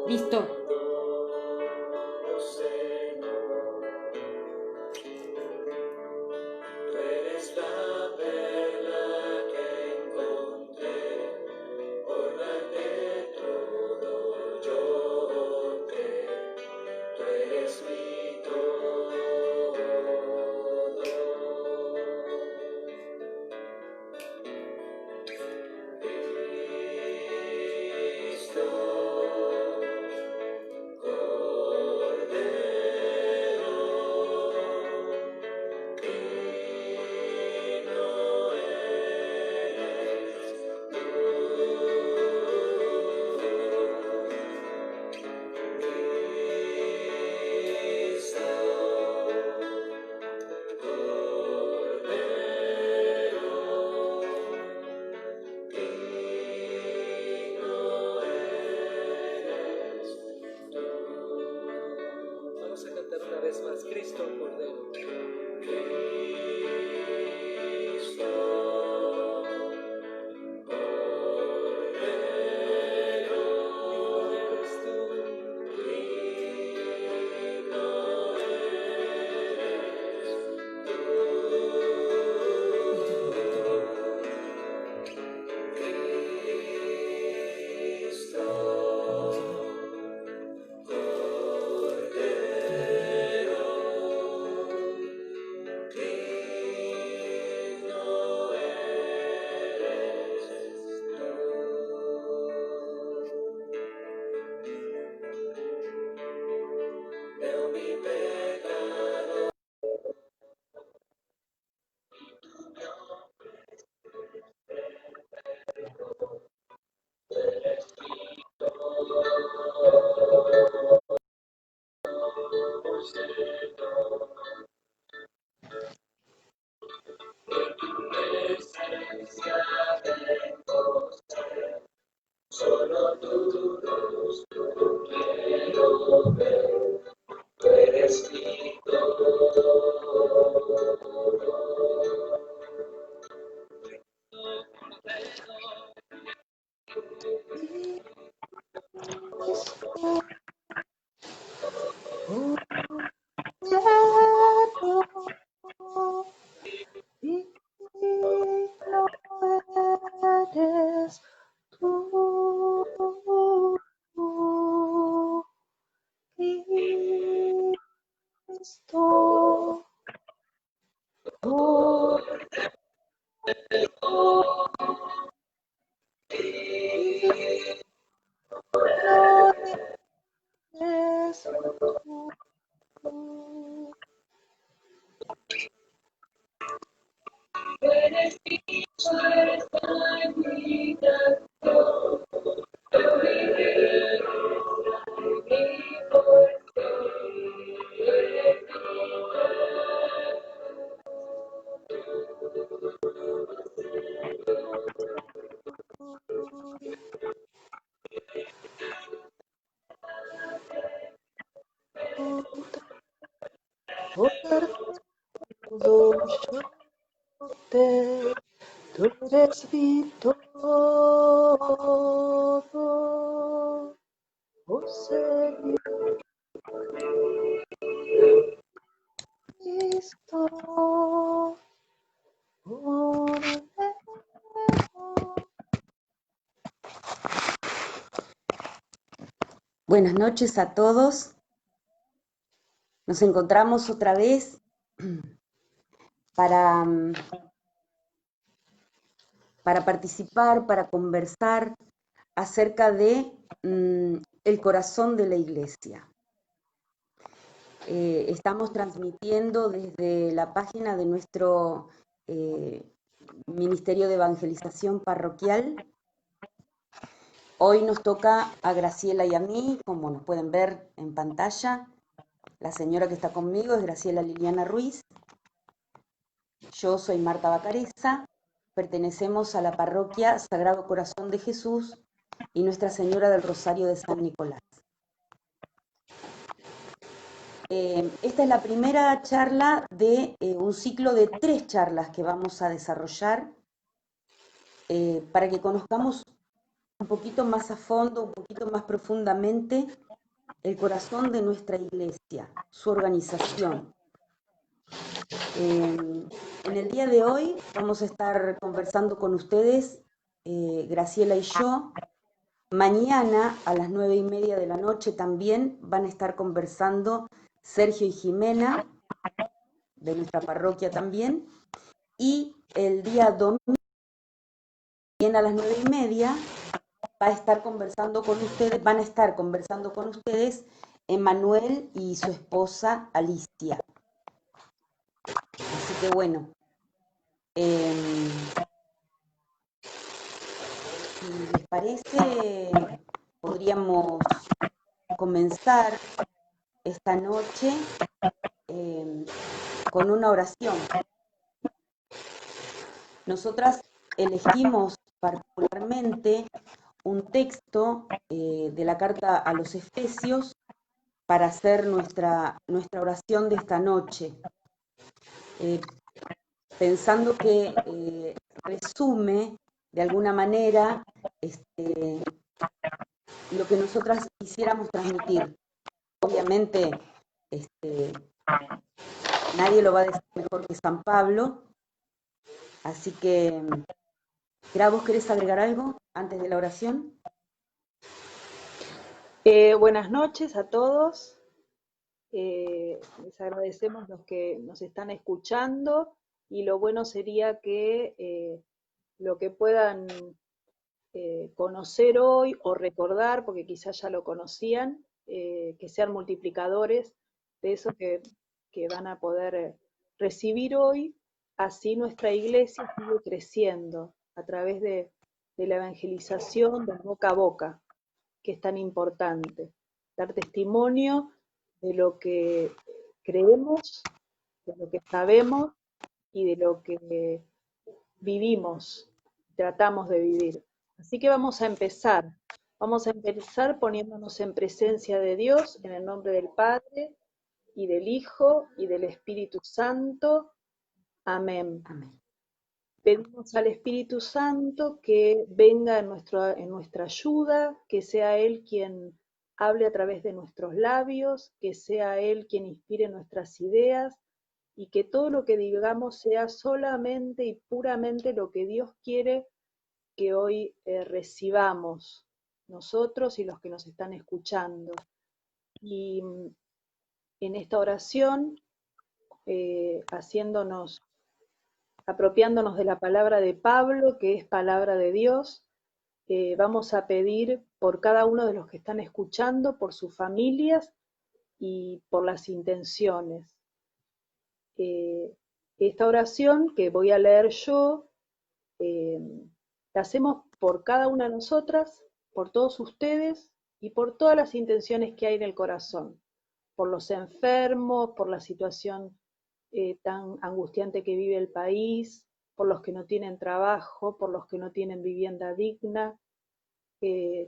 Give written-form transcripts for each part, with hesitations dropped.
Listo. Vamos a cantar una vez más, Cristo Cordero. Tú eres mi todo, oh Señor Cristo. Buenas noches a todos. Nos encontramos otra vez para participar, para conversar acerca de el corazón de la Iglesia. Estamos transmitiendo desde la página de nuestro Ministerio de Evangelización Parroquial. Hoy nos toca a Graciela y a mí, como nos pueden ver en pantalla. La señora que está conmigo es Graciela Liliana Ruiz. Yo soy Marta Bacareza. Pertenecemos a la parroquia Sagrado Corazón de Jesús y Nuestra Señora del Rosario de San Nicolás. Esta es la primera charla de un ciclo de 3 charlas que vamos a desarrollar para que conozcamos un poquito más a fondo, un poquito más profundamente el corazón de nuestra iglesia, su organización. En el día de hoy vamos a estar conversando con ustedes, Graciela y yo. Mañana a las 9:30 de la noche también van a estar conversando Sergio y Jimena, de nuestra parroquia también. Y el día domingo, también a las 9:30, van a estar conversando con ustedes Emanuel y su esposa Alicia. Así que bueno, si les parece, podríamos comenzar esta noche con una oración. Nosotras elegimos particularmente un texto de la carta a los Efesios para hacer nuestra oración de esta noche, pensando que resume de alguna manera lo que nosotras quisiéramos transmitir. Obviamente, nadie lo va a decir mejor que San Pablo, así que, Gra, ¿vos querés agregar algo antes de la oración? Buenas noches a todos. Les agradecemos los que nos están escuchando y lo bueno sería que lo que puedan conocer hoy o recordar, porque quizás ya lo conocían, que sean multiplicadores de eso que van a poder recibir hoy. Así nuestra iglesia sigue creciendo a través de la evangelización del boca a boca, que es tan importante. Dar testimonio de lo que creemos, de lo que sabemos y de lo que vivimos, tratamos de vivir. Así que vamos a empezar poniéndonos en presencia de Dios, en el nombre del Padre, y del Hijo, y del Espíritu Santo. Amén. Amén. Pedimos al Espíritu Santo que venga en nuestra ayuda, que sea Él quien hable a través de nuestros labios, que sea Él quien inspire nuestras ideas, y que todo lo que digamos sea solamente y puramente lo que Dios quiere que hoy recibamos nosotros y los que nos están escuchando. Y en esta oración, apropiándonos de la palabra de Pablo, que es palabra de Dios, vamos a pedir por cada uno de los que están escuchando, por sus familias y por las intenciones. Esta oración que voy a leer yo, la hacemos por cada una de nosotras, por todos ustedes y por todas las intenciones que hay en el corazón, por los enfermos, por la situación tan angustiante que vive el país, por los que no tienen trabajo, por los que no tienen vivienda digna,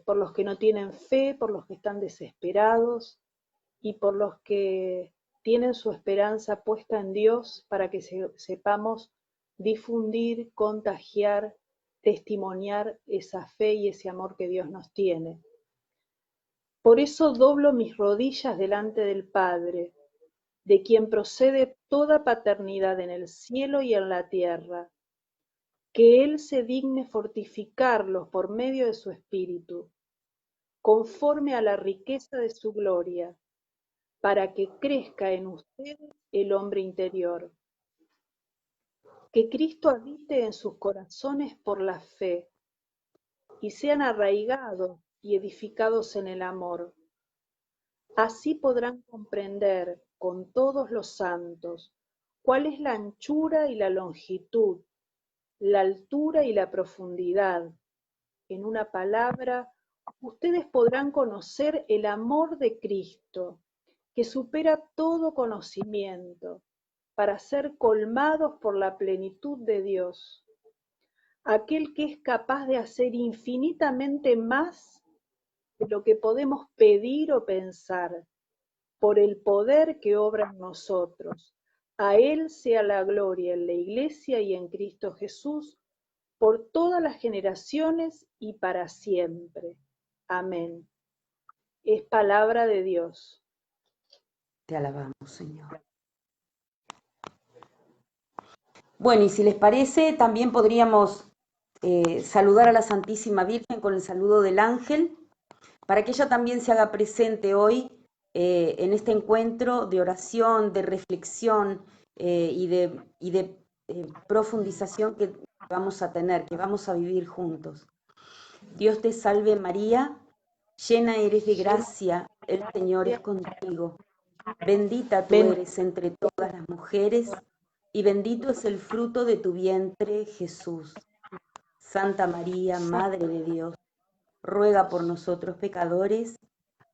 por los que no tienen fe, por los que están desesperados y por los que tienen su esperanza puesta en Dios para que sepamos difundir, contagiar, testimoniar esa fe y ese amor que Dios nos tiene. Por eso doblo mis rodillas delante del Padre, de quien procede toda paternidad en el cielo y en la tierra, que Él se digne fortificarlos por medio de su Espíritu, conforme a la riqueza de su gloria, para que crezca en ustedes el hombre interior. Que Cristo habite en sus corazones por la fe, y sean arraigados y edificados en el amor. Así podrán comprender con todos los santos cuál es la anchura y la longitud, la altura y la profundidad. En una palabra, ustedes podrán conocer el amor de Cristo, que supera todo conocimiento, para ser colmados por la plenitud de Dios, aquel que es capaz de hacer infinitamente más de lo que podemos pedir o pensar, por el poder que obra en nosotros. A Él sea la gloria en la Iglesia y en Cristo Jesús, por todas las generaciones y para siempre. Amén. Es palabra de Dios. Te alabamos, Señor. Bueno, y si les parece, también podríamos saludar a la Santísima Virgen con el saludo del ángel, para que ella también se haga presente hoy en este encuentro de oración, de reflexión y de profundización que vamos a tener, que vamos a vivir juntos. Dios te salve María, llena eres de gracia, el Señor es contigo. Bendita tú eres entre todas las mujeres, y bendito es el fruto de tu vientre, Jesús. Santa María, Madre de Dios, ruega por nosotros pecadores,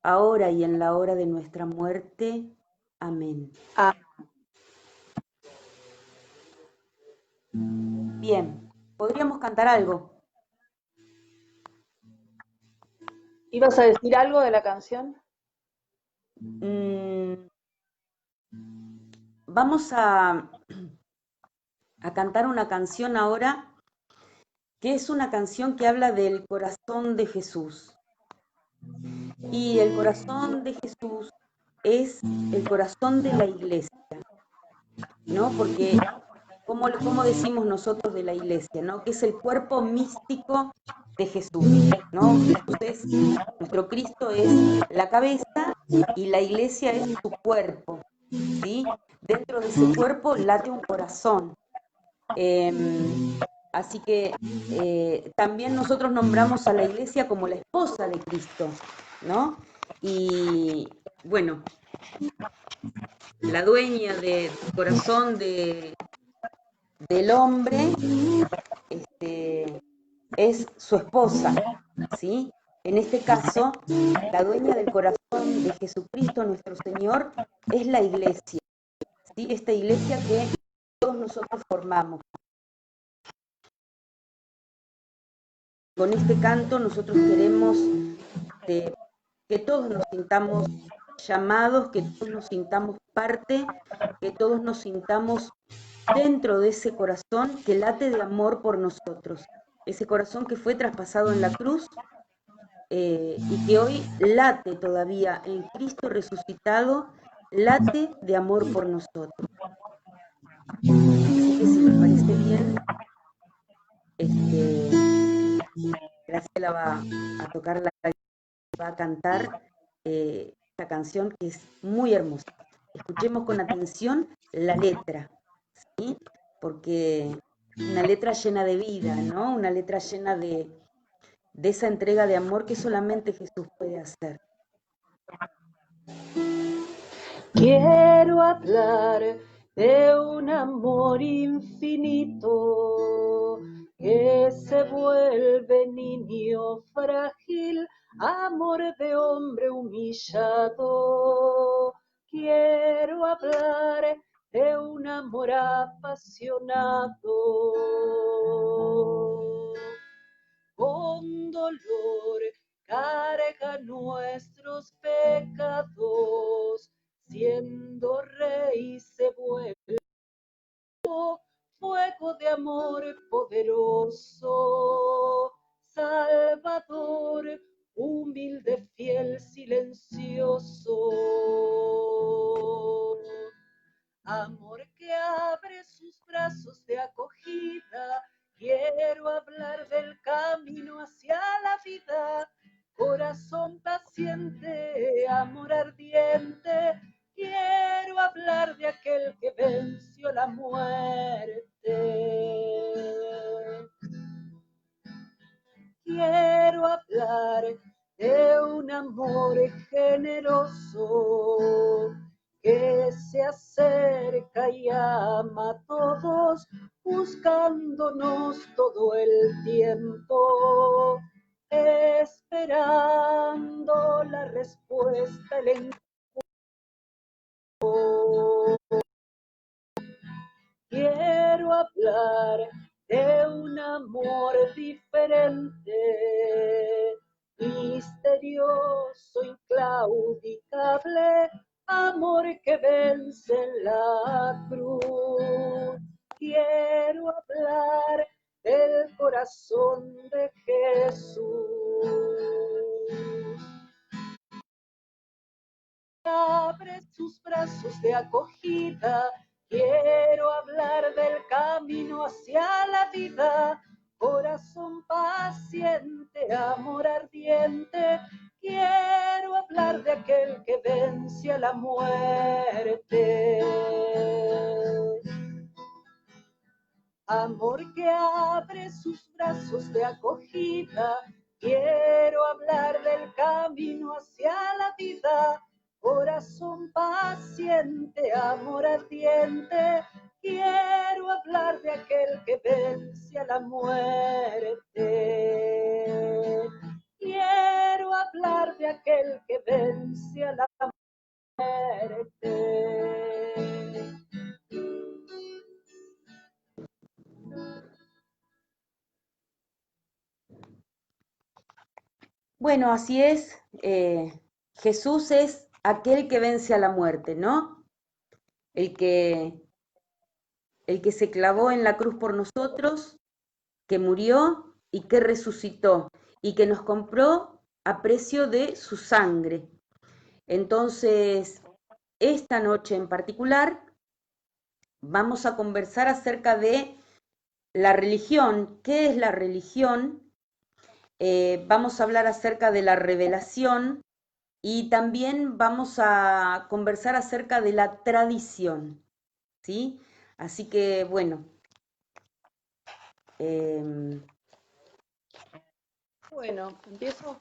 ahora y en la hora de nuestra muerte. Amén. Bien, ¿podríamos cantar algo? ¿Ibas a decir algo de la canción? Vamos a cantar una canción ahora, que es una canción que habla del corazón de Jesús. Y el corazón de Jesús es el corazón de la iglesia, ¿no? Porque, ¿cómo decimos nosotros de la iglesia, ¿no? Que es el cuerpo místico de Jesús, ¿no? Nuestro Cristo es la cabeza y la iglesia es su cuerpo, ¿sí? Dentro de ese cuerpo late un corazón. Así que también nosotros nombramos a la iglesia como la esposa de Cristo, ¿no? Y bueno, la dueña del corazón del hombre es su esposa, ¿sí? En este caso, la dueña del corazón de Jesucristo, nuestro Señor, es la iglesia, ¿sí? Esta iglesia que todos nosotros formamos. Con este canto nosotros queremos que todos nos sintamos llamados, que todos nos sintamos parte, que todos nos sintamos dentro de ese corazón que late de amor por nosotros, ese corazón que fue traspasado en la cruz y que hoy late todavía en Cristo resucitado, late de amor por nosotros. Así que si les parece bien, Graciela va a tocar va a cantar esta canción que es muy hermosa. Escuchemos con atención la letra, ¿sí? Porque una letra llena de vida, ¿no? Una letra llena de esa entrega de amor que solamente Jesús puede hacer. Quiero hablar de un amor infinito que se vuelve niño frágil, amor de hombre humillado. Quiero hablar de un amor apasionado. Con dolor carga nuestros pecados, siendo rey se vuelve fuego de amor poderoso, salvador, humilde, fiel, silencioso. Amor que abre sus brazos de acogida. Quiero hablar del camino hacia la vida, corazón paciente, amor ardiente. Quiero hablar de aquel que venció la muerte. Quiero hablar de un amor generoso que se acerca y ama a todos, buscándonos todo el tiempo, esperando la respuesta, el encuentro. Quiero hablar de un amor diferente, misterioso, inclaudicable, amor que vence en la cruz. Quiero hablar del corazón de Jesús. Abre sus brazos de acogida, quiero hablar del camino hacia la vida, corazón paciente, amor ardiente, quiero hablar de aquel que vence a la muerte. Amor que abre sus brazos de acogida, quiero hablar del camino hacia la vida, corazón paciente, amor ardiente, quiero hablar de aquel que vence a la muerte. Quiero hablar de aquel que vence a la muerte. Bueno, así es. Jesús es aquel que vence a la muerte, ¿no? El que, el que se clavó en la cruz por nosotros, que murió y que resucitó y que nos compró a precio de su sangre. Entonces, esta noche en particular vamos a conversar acerca de la religión. ¿Qué es la religión? Vamos a hablar acerca de la revelación y también vamos a conversar acerca de la tradición, ¿sí? Así que, bueno. Bueno, empiezo.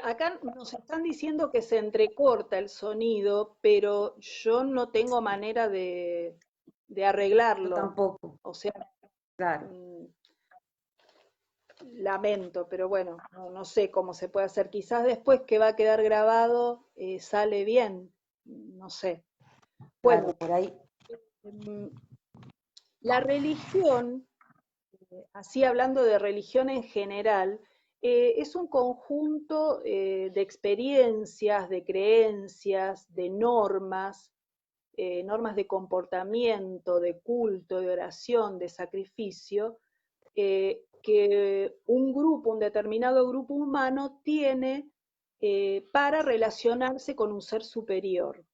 Acá nos están diciendo que se entrecorta el sonido, pero yo no tengo manera de Yo arreglarlo. tampoco, O sea, claro. lamento, pero bueno, no sé cómo se puede hacer. Quizás después que va a quedar grabado sale bien, no sé. Bueno, Claro, por ahí. La religión, así hablando de religión en general, es un conjunto de experiencias, de creencias, de normas, normas de comportamiento, de culto, de oración, de sacrificio, que un grupo, un determinado grupo humano tiene para relacionarse con un ser superior,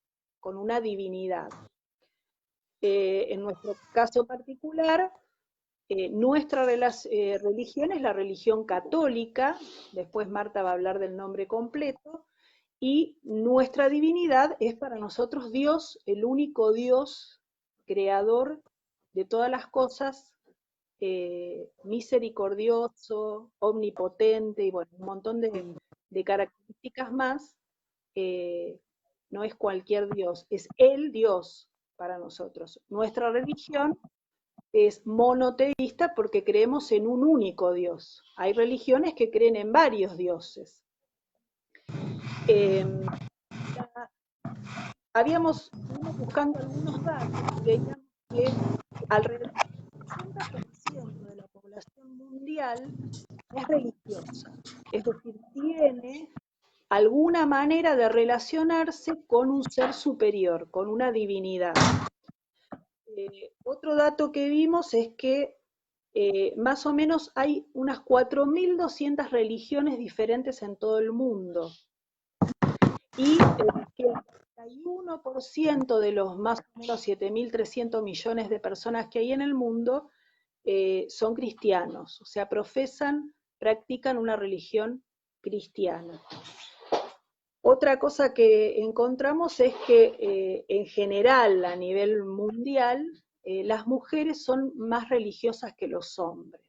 con una divinidad. En nuestro caso particular, nuestra religión es la religión católica, después Marta va a hablar del nombre completo, y nuestra divinidad es para nosotros Dios, el único Dios creador de todas las cosas, misericordioso, omnipotente y bueno, un montón de características más. No es cualquier Dios, es el Dios para nosotros. Nuestra religión es monoteísta porque creemos en un único Dios. Hay religiones que creen en varios dioses. Habíamos ido buscando algunos datos y veíamos que alrededor del 60% de la población mundial es religiosa, es decir, tiene alguna manera de relacionarse con un ser superior, con una divinidad. Otro dato que vimos es que más o menos hay unas 4.200 religiones diferentes en todo el mundo y que el 31% de los más o menos 7.300 millones de personas que hay en el mundo son cristianos, o sea, practican una religión cristiana. Otra cosa que encontramos es que en general, a nivel mundial, las mujeres son más religiosas que los hombres.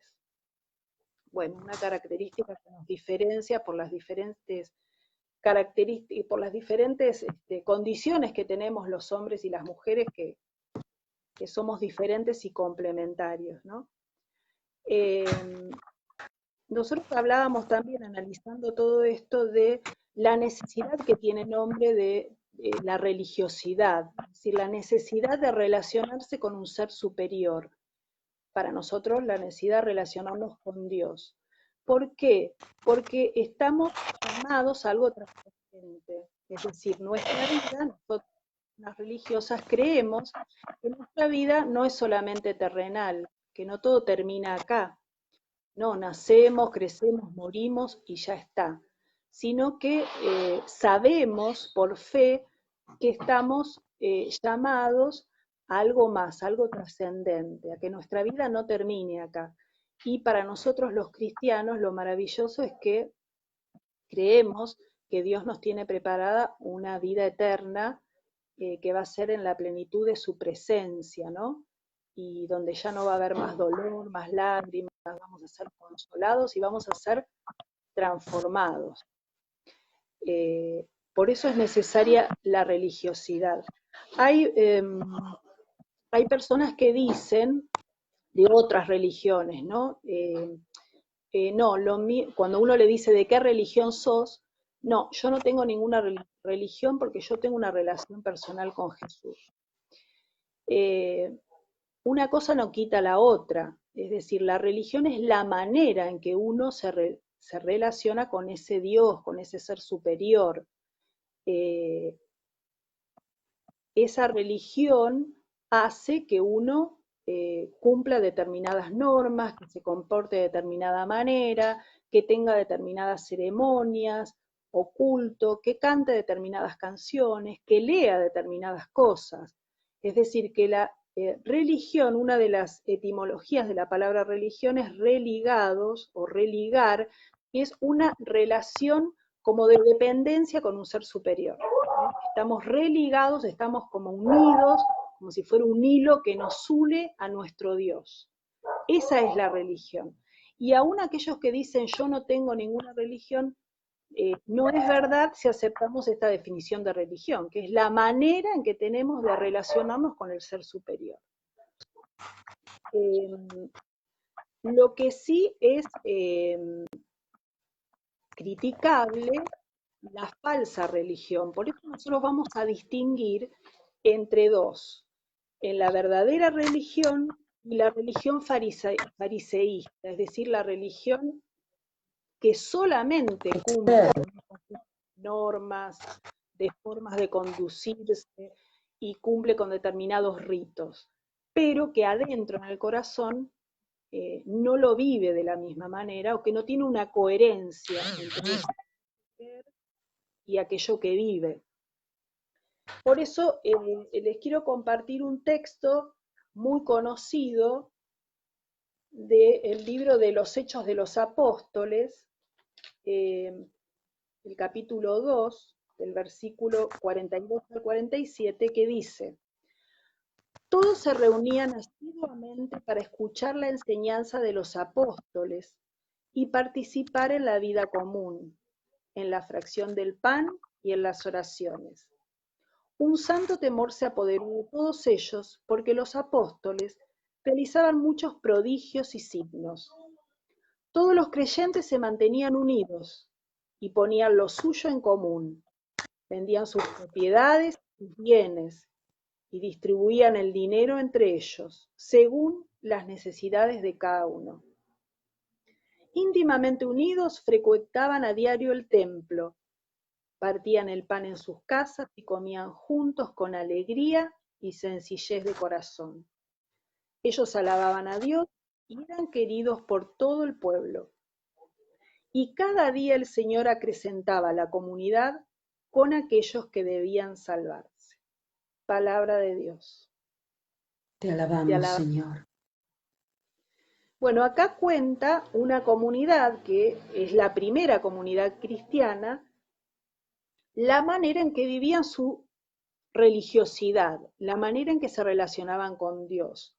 Bueno, una característica que nos diferencia por las diferentes características, por las diferentes condiciones que tenemos los hombres y las mujeres, que somos diferentes y complementarios, ¿no? Nosotros hablábamos también, analizando todo esto, de la necesidad que tiene el hombre de la religiosidad, es decir, la necesidad de relacionarse con un ser superior. Para nosotros, la necesidad de relacionarnos con Dios. ¿Por qué? Porque estamos llamados a algo trascendente. Es decir, nuestra vida, nosotros religiosas, creemos que nuestra vida no es solamente terrenal, que no todo termina acá. No, nacemos, crecemos, morimos y ya está. Sino que sabemos por fe que estamos llamados a algo más, algo trascendente, a que nuestra vida no termine acá. Y para nosotros los cristianos lo maravilloso es que creemos que Dios nos tiene preparada una vida eterna que va a ser en la plenitud de su presencia, ¿no? Y donde ya no va a haber más dolor, más lágrimas, vamos a ser consolados y vamos a ser transformados. Por eso es necesaria la religiosidad. Hay personas que dicen de otras religiones, ¿no? No, cuando uno le dice de qué religión sos, no, yo no tengo ninguna religión porque yo tengo una relación personal con Jesús. Una cosa no quita la otra, es decir, la religión es la manera en que uno se relaciona con ese Dios, con ese ser superior. Esa religión hace que uno cumpla determinadas normas, que se comporte de determinada manera, que tenga determinadas ceremonias o culto, que cante determinadas canciones, que lea determinadas cosas. Es decir, que la religión, una de las etimologías de la palabra religión es religados o religar, que es una relación como de dependencia con un ser superior. Estamos religados, estamos como unidos, como si fuera un hilo que nos une a nuestro Dios. Esa es la religión. Y aún aquellos que dicen yo no tengo ninguna religión, no es verdad si aceptamos esta definición de religión, que es la manera en que tenemos de relacionarnos con el ser superior. Lo que sí es criticable, la falsa religión. Por eso nosotros vamos a distinguir entre dos, en la verdadera religión y la religión fariseísta, es decir, la religión que solamente cumple normas, de formas de conducirse y cumple con determinados ritos, pero que adentro en el corazón no lo vive de la misma manera o que no tiene una coherencia entre ese ser y aquello que vive. Por eso les quiero compartir un texto muy conocido del libro de los Hechos de los Apóstoles, el capítulo 2, del versículo 42 al 47, que dice: todos se reunían asiduamente para escuchar la enseñanza de los apóstoles y participar en la vida común, en la fracción del pan y en las oraciones. Un santo temor se apoderó de todos ellos, porque los apóstoles realizaban muchos prodigios y signos. Todos los creyentes se mantenían unidos y ponían lo suyo en común. Vendían sus propiedades, sus bienes, y distribuían el dinero entre ellos, según las necesidades de cada uno. Íntimamente unidos, frecuentaban a diario el templo, partían el pan en sus casas y comían juntos con alegría y sencillez de corazón. Ellos alababan a Dios y eran queridos por todo el pueblo. Y cada día el Señor acrecentaba la comunidad con aquellos que debían salvarse. Palabra de Dios. Te alabamos, Señor. Bueno, acá cuenta una comunidad que es la primera comunidad cristiana, la manera en que vivían su religiosidad, la manera en que se relacionaban con Dios.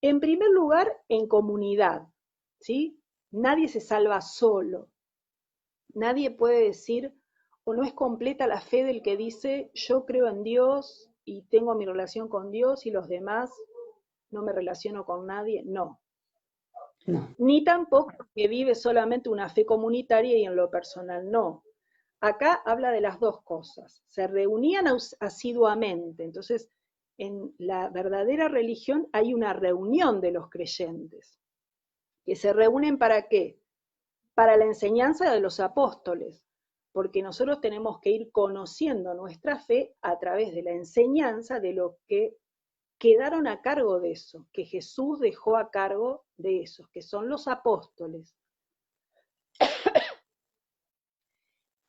En primer lugar, en comunidad, ¿sí? Nadie se salva solo. Nadie puede decir, o no es completa la fe del que dice, yo creo en Dios y tengo mi relación con Dios y los demás no me relaciono con nadie. No. Ni tampoco que vive solamente una fe comunitaria y en lo personal no. Acá habla de las dos cosas. Se reunían asiduamente. Entonces, en la verdadera religión hay una reunión de los creyentes. ¿Que se reúnen para qué? Para la enseñanza de los apóstoles. porque nosotros tenemos que ir conociendo nuestra fe a través de la enseñanza de los que quedaron a cargo de eso, que Jesús dejó a cargo de esos, que son los apóstoles.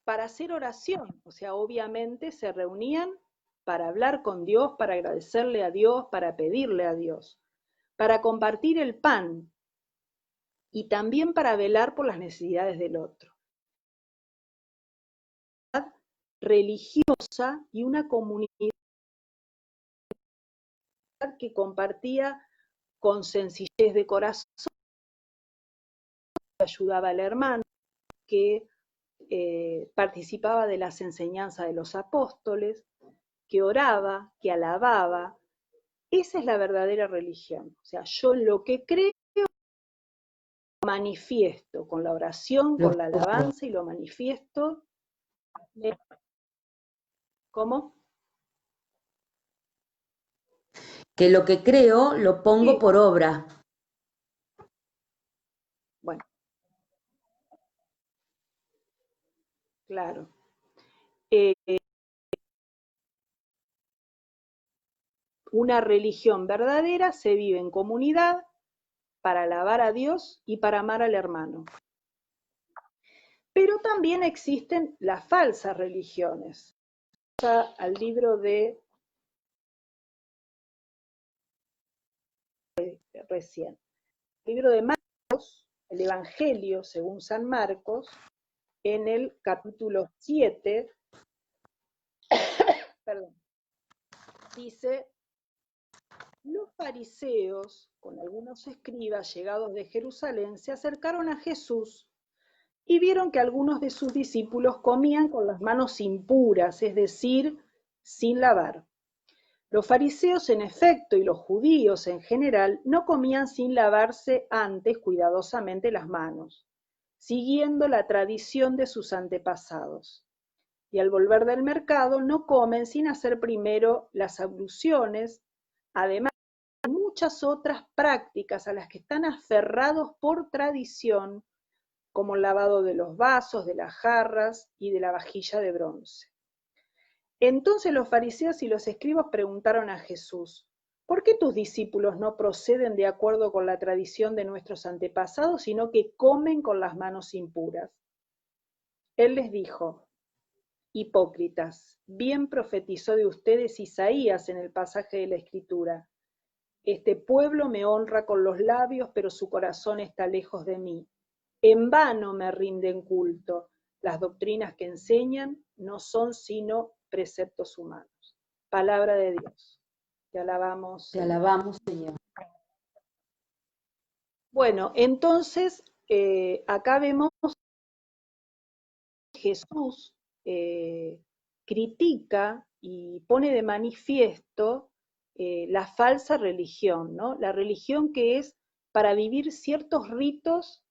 Para hacer oración, o sea, obviamente se reunían para hablar con Dios, para agradecerle a Dios, para pedirle a Dios, para compartir el pan y también para velar por las necesidades del otro. Religiosa y una comunidad que compartía con sencillez de corazón, que ayudaba al hermano, que participaba de las enseñanzas de los apóstoles, que oraba, que alababa. Esa es la verdadera religión. O sea, yo en lo que creo manifiesto con la oración, con la alabanza y lo manifiesto. ¿Cómo? Que lo que creo lo pongo por obra. Bueno, claro. Una religión verdadera se vive en comunidad para alabar a Dios y para amar al hermano. Pero también existen las falsas religiones. Al libro de recién. El libro de Marcos, el Evangelio según San Marcos, en el capítulo 7, perdón, dice: los fariseos, con algunos escribas llegados de Jerusalén, se acercaron a Jesús y vieron que algunos de sus discípulos comían con las manos impuras, es decir, sin lavar. Los fariseos, en efecto, y los judíos en general, no comían sin lavarse antes cuidadosamente las manos, siguiendo la tradición de sus antepasados. Y al volver del mercado no comen sin hacer primero las abluciones, además de muchas otras prácticas a las que están aferrados por tradición, como el lavado de los vasos, de las jarras y de la vajilla de bronce. Entonces los fariseos y los escribas preguntaron a Jesús: ¿por qué tus discípulos no proceden de acuerdo con la tradición de nuestros antepasados, sino que comen con las manos impuras? Él les dijo: hipócritas, bien profetizó de ustedes Isaías en el pasaje de la Escritura: este pueblo me honra con los labios, pero su corazón está lejos de mí. En vano me rinden culto. Las doctrinas que enseñan no son sino preceptos humanos. Palabra de Dios. Te alabamos. Te alabamos, Señor. Bueno, entonces acá vemos que Jesús critica y pone de manifiesto la falsa religión, ¿no? La religión que es para vivir ciertos ritos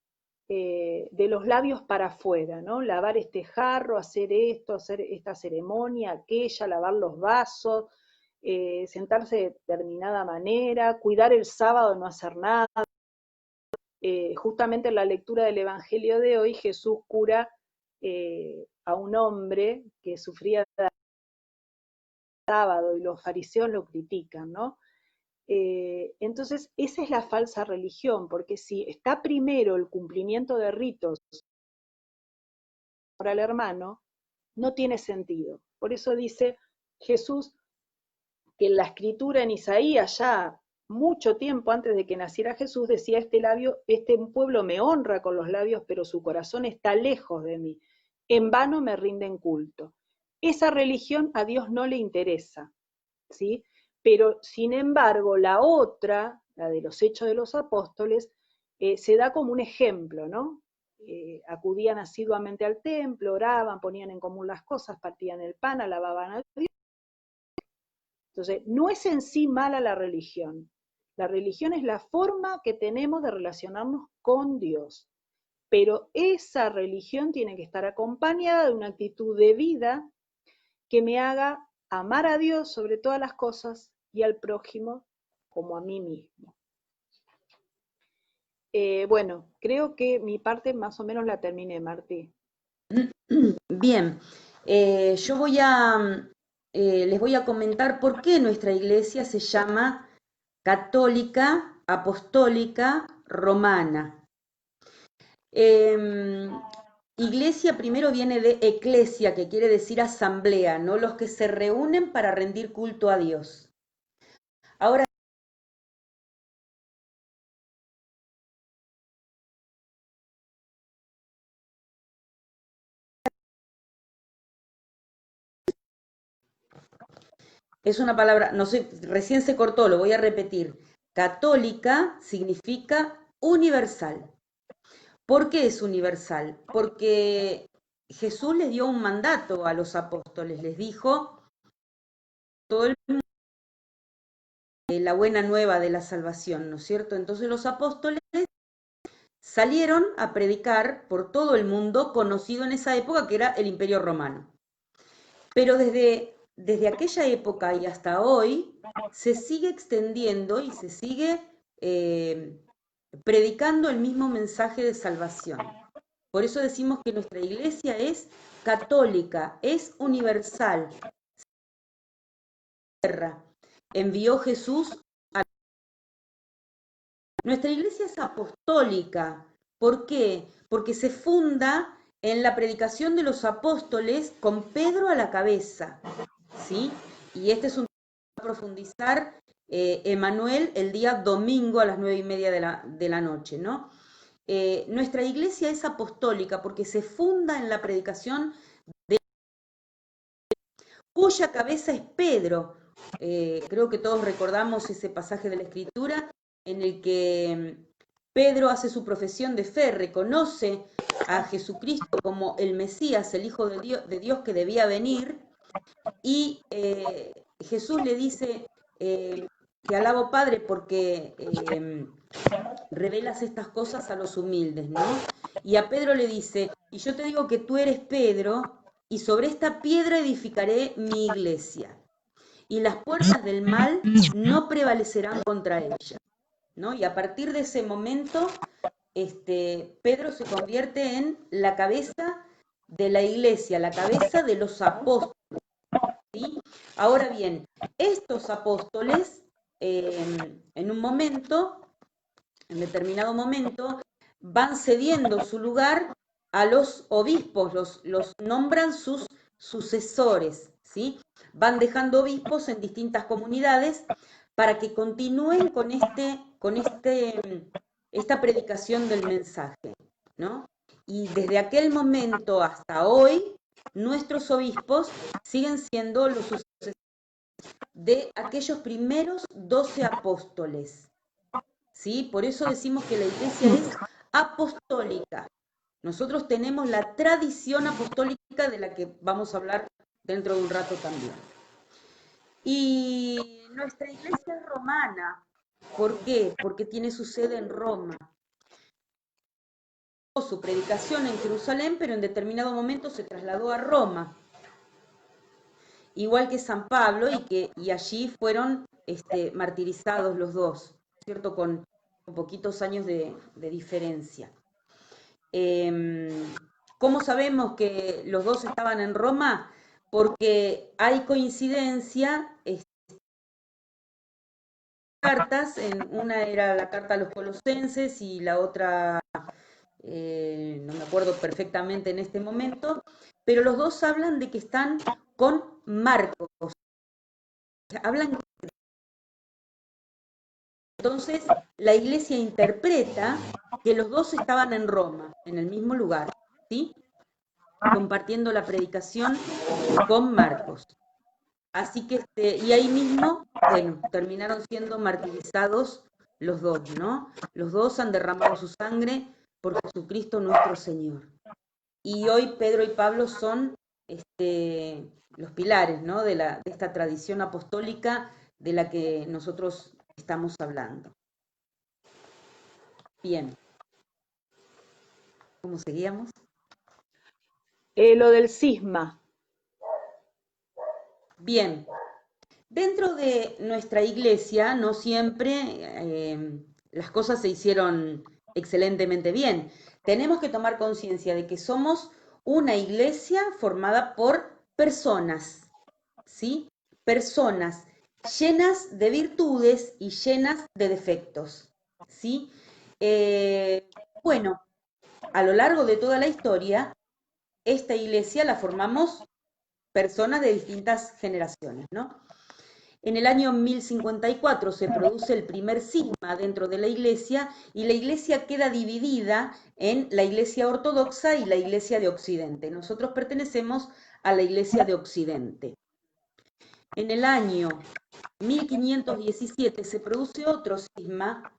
de los labios para afuera, ¿no? Lavar este jarro, hacer esto, hacer esta ceremonia, aquella, lavar los vasos, sentarse de determinada manera, cuidar el sábado, no hacer nada. Justamente en la lectura del Evangelio de hoy, Jesús cura a un hombre que sufría de sábado y los fariseos lo critican, ¿no? Entonces, esa es la falsa religión, porque si está primero el cumplimiento de ritos para el hermano, no tiene sentido. Por eso dice Jesús que en la escritura en Isaías, ya mucho tiempo antes de que naciera Jesús, decía: este pueblo me honra con los labios, pero su corazón está lejos de mí. En vano me rinden culto. Esa religión a Dios no le interesa, ¿sí? Pero, sin embargo, la otra, la de los Hechos de los Apóstoles, se da como un ejemplo, ¿no? Acudían asiduamente al templo, oraban, ponían en común las cosas, partían el pan, alababan a Dios. Entonces, no es en sí mala la religión. La religión es la forma que tenemos de relacionarnos con Dios. Pero esa religión tiene que estar acompañada de una actitud de vida que me haga amar a Dios sobre todas las cosas y al prójimo como a mí mismo. Bueno, creo que mi parte más o menos la terminé, Martí. Bien, yo les voy a comentar por qué nuestra iglesia se llama Católica Apostólica Romana. Iglesia primero viene de eclesia, que quiere decir asamblea, ¿no? Los que se reúnen para rendir culto a Dios. Ahora, es una palabra, no sé, recién se cortó, lo voy a repetir. Católica significa universal. ¿Por qué es universal? Porque Jesús les dio un mandato a los apóstoles, les dijo todo el mundo la buena nueva de la salvación, ¿no es cierto? Entonces los apóstoles salieron a predicar por todo el mundo, conocido en esa época que era el Imperio Romano. Pero desde aquella época y hasta hoy se sigue extendiendo y se sigue predicando el mismo mensaje de salvación. Por eso decimos que nuestra iglesia es católica, es universal. Envió Jesús a... Nuestra iglesia es apostólica. ¿Por qué? Porque se funda en la predicación de los apóstoles con Pedro a la cabeza, ¿sí? Y este es un tema que va a profundizar Emanuel el día domingo a las 9:30 de la noche, ¿no? Nuestra iglesia es apostólica porque se funda en la predicación de cuya cabeza es Pedro. Creo que todos recordamos ese pasaje de la Escritura en el que Pedro hace su profesión de fe, reconoce a Jesucristo como el Mesías, el Hijo de Dios que debía venir, y Jesús le dice, te alabo Padre porque revelas estas cosas a los humildes, ¿no? Y a Pedro le dice, y yo te digo que tú eres Pedro, y sobre esta piedra edificaré mi iglesia, y las puertas del mal no prevalecerán contra ella, ¿no? Y a partir de ese momento, Pedro se convierte en la cabeza de la iglesia, la cabeza de los apóstoles, ¿sí? Ahora bien, estos apóstoles, en un momento, en determinado momento, van cediendo su lugar a los obispos, los nombran sus sucesores, ¿sí? Van dejando obispos en distintas comunidades para que continúen con esta predicación del mensaje, ¿no? Y desde aquel momento hasta hoy, nuestros obispos siguen siendo los sucesores de aquellos primeros 12 apóstoles, ¿sí? Por eso decimos que la iglesia es apostólica. Nosotros tenemos la tradición apostólica de la que vamos a hablar dentro de un rato también. Y nuestra iglesia es romana. ¿Por qué? Porque tiene su sede en Roma. Su predicación en Jerusalén, pero en determinado momento se trasladó a Roma. Igual que San Pablo, y allí fueron martirizados los dos, ¿cierto? Con poquitos años de diferencia. ¿Cómo sabemos que los dos estaban en Roma? Porque hay coincidencia, cartas, una era la carta a los colosenses y la otra, no me acuerdo perfectamente en este momento, pero los dos hablan de que están con Marcos, hablan. Entonces, la iglesia interpreta que los dos estaban en Roma, en el mismo lugar, ¿sí? Compartiendo la predicación con Marcos. Así que, y ahí mismo, bueno, terminaron siendo martirizados los dos, ¿no? Los dos han derramado su sangre por Jesucristo nuestro Señor. Y hoy Pedro y Pablo son los pilares, ¿no? de esta tradición apostólica de la que nosotros estamos hablando. Bien. ¿Cómo seguíamos? Lo del cisma. Bien. Dentro de nuestra iglesia no siempre las cosas se hicieron excelentemente bien. Tenemos que tomar conciencia de que somos una iglesia formada por personas, ¿sí? Personas llenas de virtudes y llenas de defectos, ¿sí? Bueno, a lo largo de toda la historia, esta iglesia la formamos personas de distintas generaciones, ¿no? En el año 1054 se produce el primer cisma dentro de la iglesia y la iglesia queda dividida en la iglesia ortodoxa y la iglesia de Occidente. Nosotros pertenecemos a la iglesia de Occidente. En el año 1517 se produce otro cisma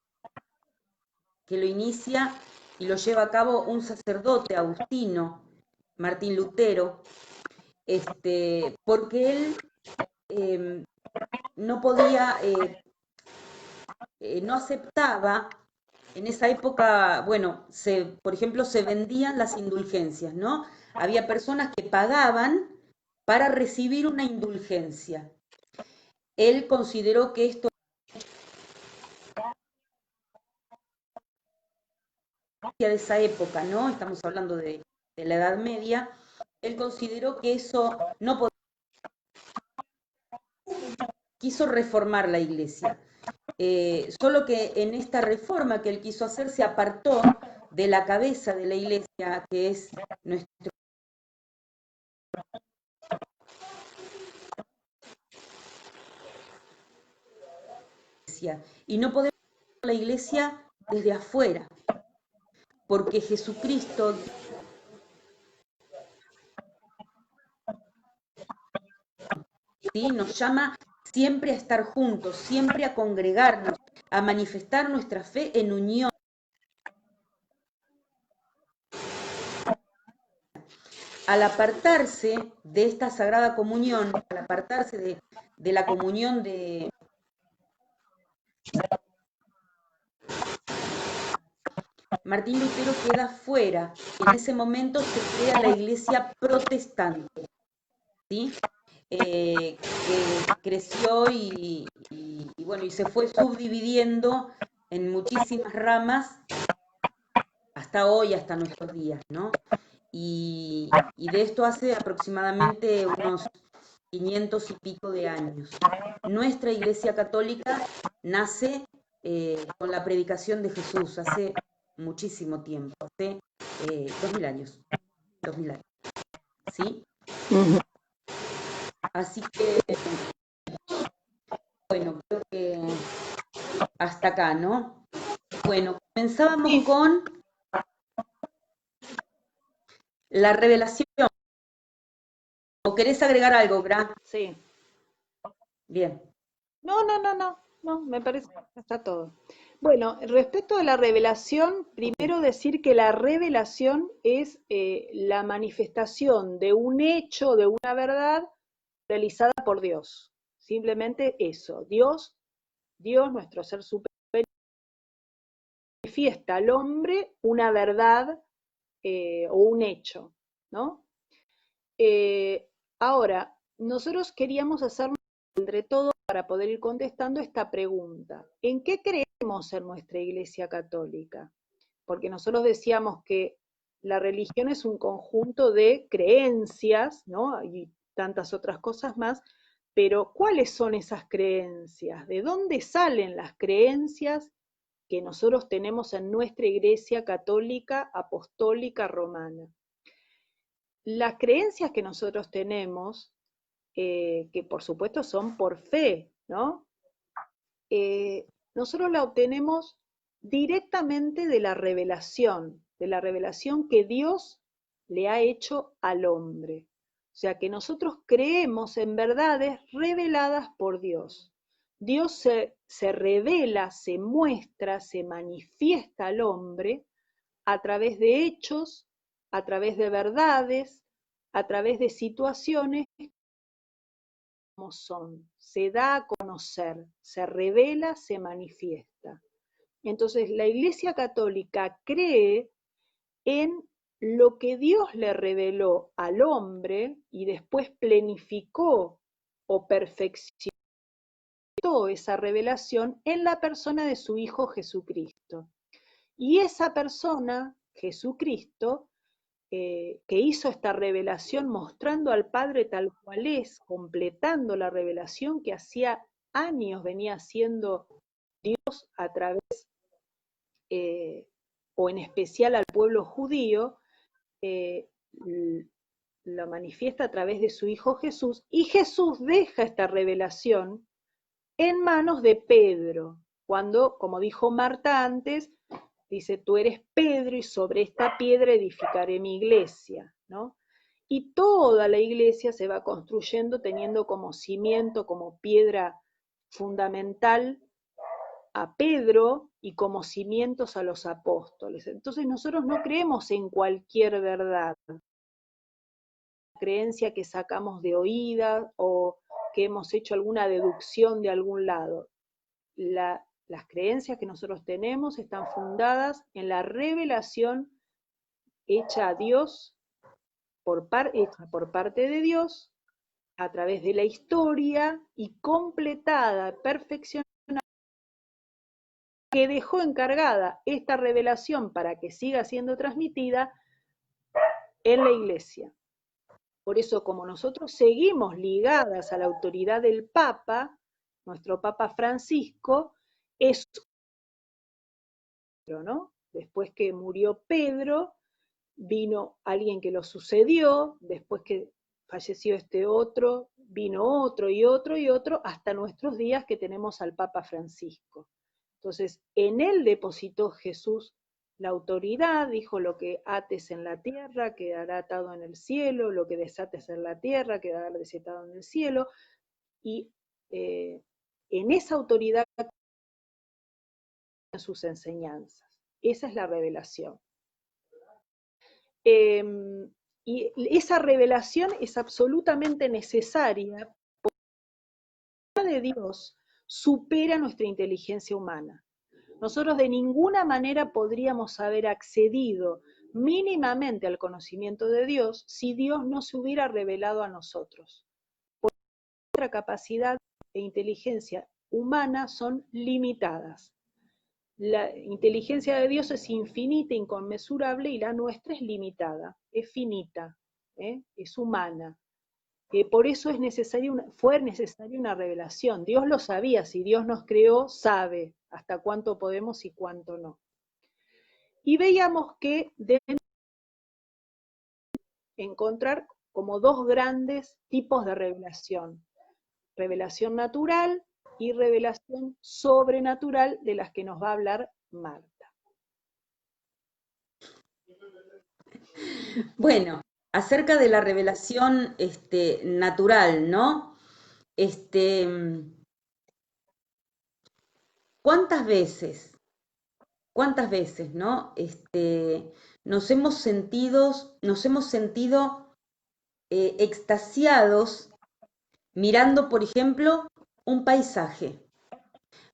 que lo inicia y lo lleva a cabo un sacerdote agustino, Martín Lutero, porque él no podía, no aceptaba, en esa época, bueno, por ejemplo, se vendían las indulgencias, ¿no? Había personas que pagaban para recibir una indulgencia. Él consideró que esto de esa época, ¿no? Estamos hablando de la Edad Media. Él consideró que eso no podía, quiso reformar la iglesia. Solo que en esta reforma que él quiso hacer se apartó de la cabeza de la iglesia, que es nuestro iglesia, y no podemos ver la iglesia desde afuera, porque Jesucristo ¿sí? Nos llama siempre a estar juntos, siempre a congregarnos, a manifestar nuestra fe en unión. Al apartarse de esta sagrada comunión, al apartarse de la comunión de Martín Lutero, queda fuera. En ese momento se crea la iglesia protestante, ¿sí? Que creció y bueno, y se fue subdividiendo en muchísimas ramas hasta hoy, hasta nuestros días, ¿no? Y de esto hace aproximadamente unos 500 y pico de años. Nuestra Iglesia Católica nace con la predicación de Jesús hace muchísimo tiempo, hace 2000 años, 2000 años, ¿sí? Así que, bueno, creo que hasta acá, ¿no? Bueno, comenzábamos con la revelación. ¿O querés agregar algo, Gra? Sí. Bien. No, me parece que está todo. Bueno, respecto a la revelación, primero decir que la revelación es la manifestación de un hecho, de una verdad realizada por Dios. Simplemente eso. Dios, nuestro ser superior, manifiesta al hombre una verdad o un hecho, ¿no? Ahora, nosotros queríamos hacernos entre todos para poder ir contestando esta pregunta. ¿En qué creemos en nuestra Iglesia Católica? Porque nosotros decíamos que la religión es un conjunto de creencias, ¿no? Y tantas otras cosas más, pero ¿cuáles son esas creencias? ¿De dónde salen las creencias que nosotros tenemos en nuestra Iglesia Católica Apostólica Romana? Las creencias que nosotros tenemos, que por supuesto son por fe, ¿no? Nosotros la obtenemos directamente de la revelación que Dios le ha hecho al hombre. O sea que nosotros creemos en verdades reveladas por Dios. Dios se revela, se muestra, se manifiesta al hombre a través de hechos, a través de verdades, a través de situaciones como son, se da a conocer, se revela, se manifiesta. Entonces, la Iglesia Católica cree en lo que Dios le reveló al hombre y después planificó o perfeccionó esa revelación en la persona de su Hijo Jesucristo. Y esa persona, Jesucristo, que hizo esta revelación mostrando al Padre tal cual es, completando la revelación que hacía años venía haciendo Dios a través, o en especial al pueblo judío, eh, lo manifiesta a través de su Hijo Jesús, y Jesús deja esta revelación en manos de Pedro, cuando, como dijo Marta antes, dice, tú eres Pedro y sobre esta piedra edificaré mi iglesia, ¿no? Y toda la iglesia se va construyendo teniendo como cimiento, como piedra fundamental a Pedro y como cimientos a los apóstoles. Entonces nosotros no creemos en cualquier verdad, creencia que sacamos de oídas o que hemos hecho alguna deducción de algún lado. Las creencias que nosotros tenemos están fundadas en la revelación hecha a Dios, hecha por parte de Dios, a través de la historia y completada, perfeccionada, que dejó encargada esta revelación para que siga siendo transmitida en la iglesia. Por eso, como nosotros seguimos ligadas a la autoridad del Papa, nuestro Papa Francisco es, ¿no? Después que murió Pedro, vino alguien que lo sucedió, después que falleció este otro, vino otro y otro y otro, hasta nuestros días que tenemos al Papa Francisco. Entonces, en él depositó Jesús la autoridad, dijo, lo que ates en la tierra quedará atado en el cielo, lo que desates en la tierra quedará desatado en el cielo, y en esa autoridad en sus enseñanzas. Esa es la revelación. Y esa revelación es absolutamente necesaria porque la de Dios supera nuestra inteligencia humana. Nosotros de ninguna manera podríamos haber accedido mínimamente al conocimiento de Dios si Dios no se hubiera revelado a nosotros. Porque nuestra capacidad e inteligencia humana son limitadas. La inteligencia de Dios es infinita, inconmensurable, y la nuestra es limitada, es finita, es humana. Por eso fue necesaria una revelación. Dios lo sabía, si Dios nos creó, sabe hasta cuánto podemos y cuánto no. Y veíamos que deben encontrar como dos grandes tipos de revelación. Revelación natural y revelación sobrenatural, de las que nos va a hablar Marta. Bueno, acerca de la revelación natural, ¿no? ¿Cuántas veces, ¿no? Nos hemos sentido extasiados mirando, por ejemplo, un paisaje,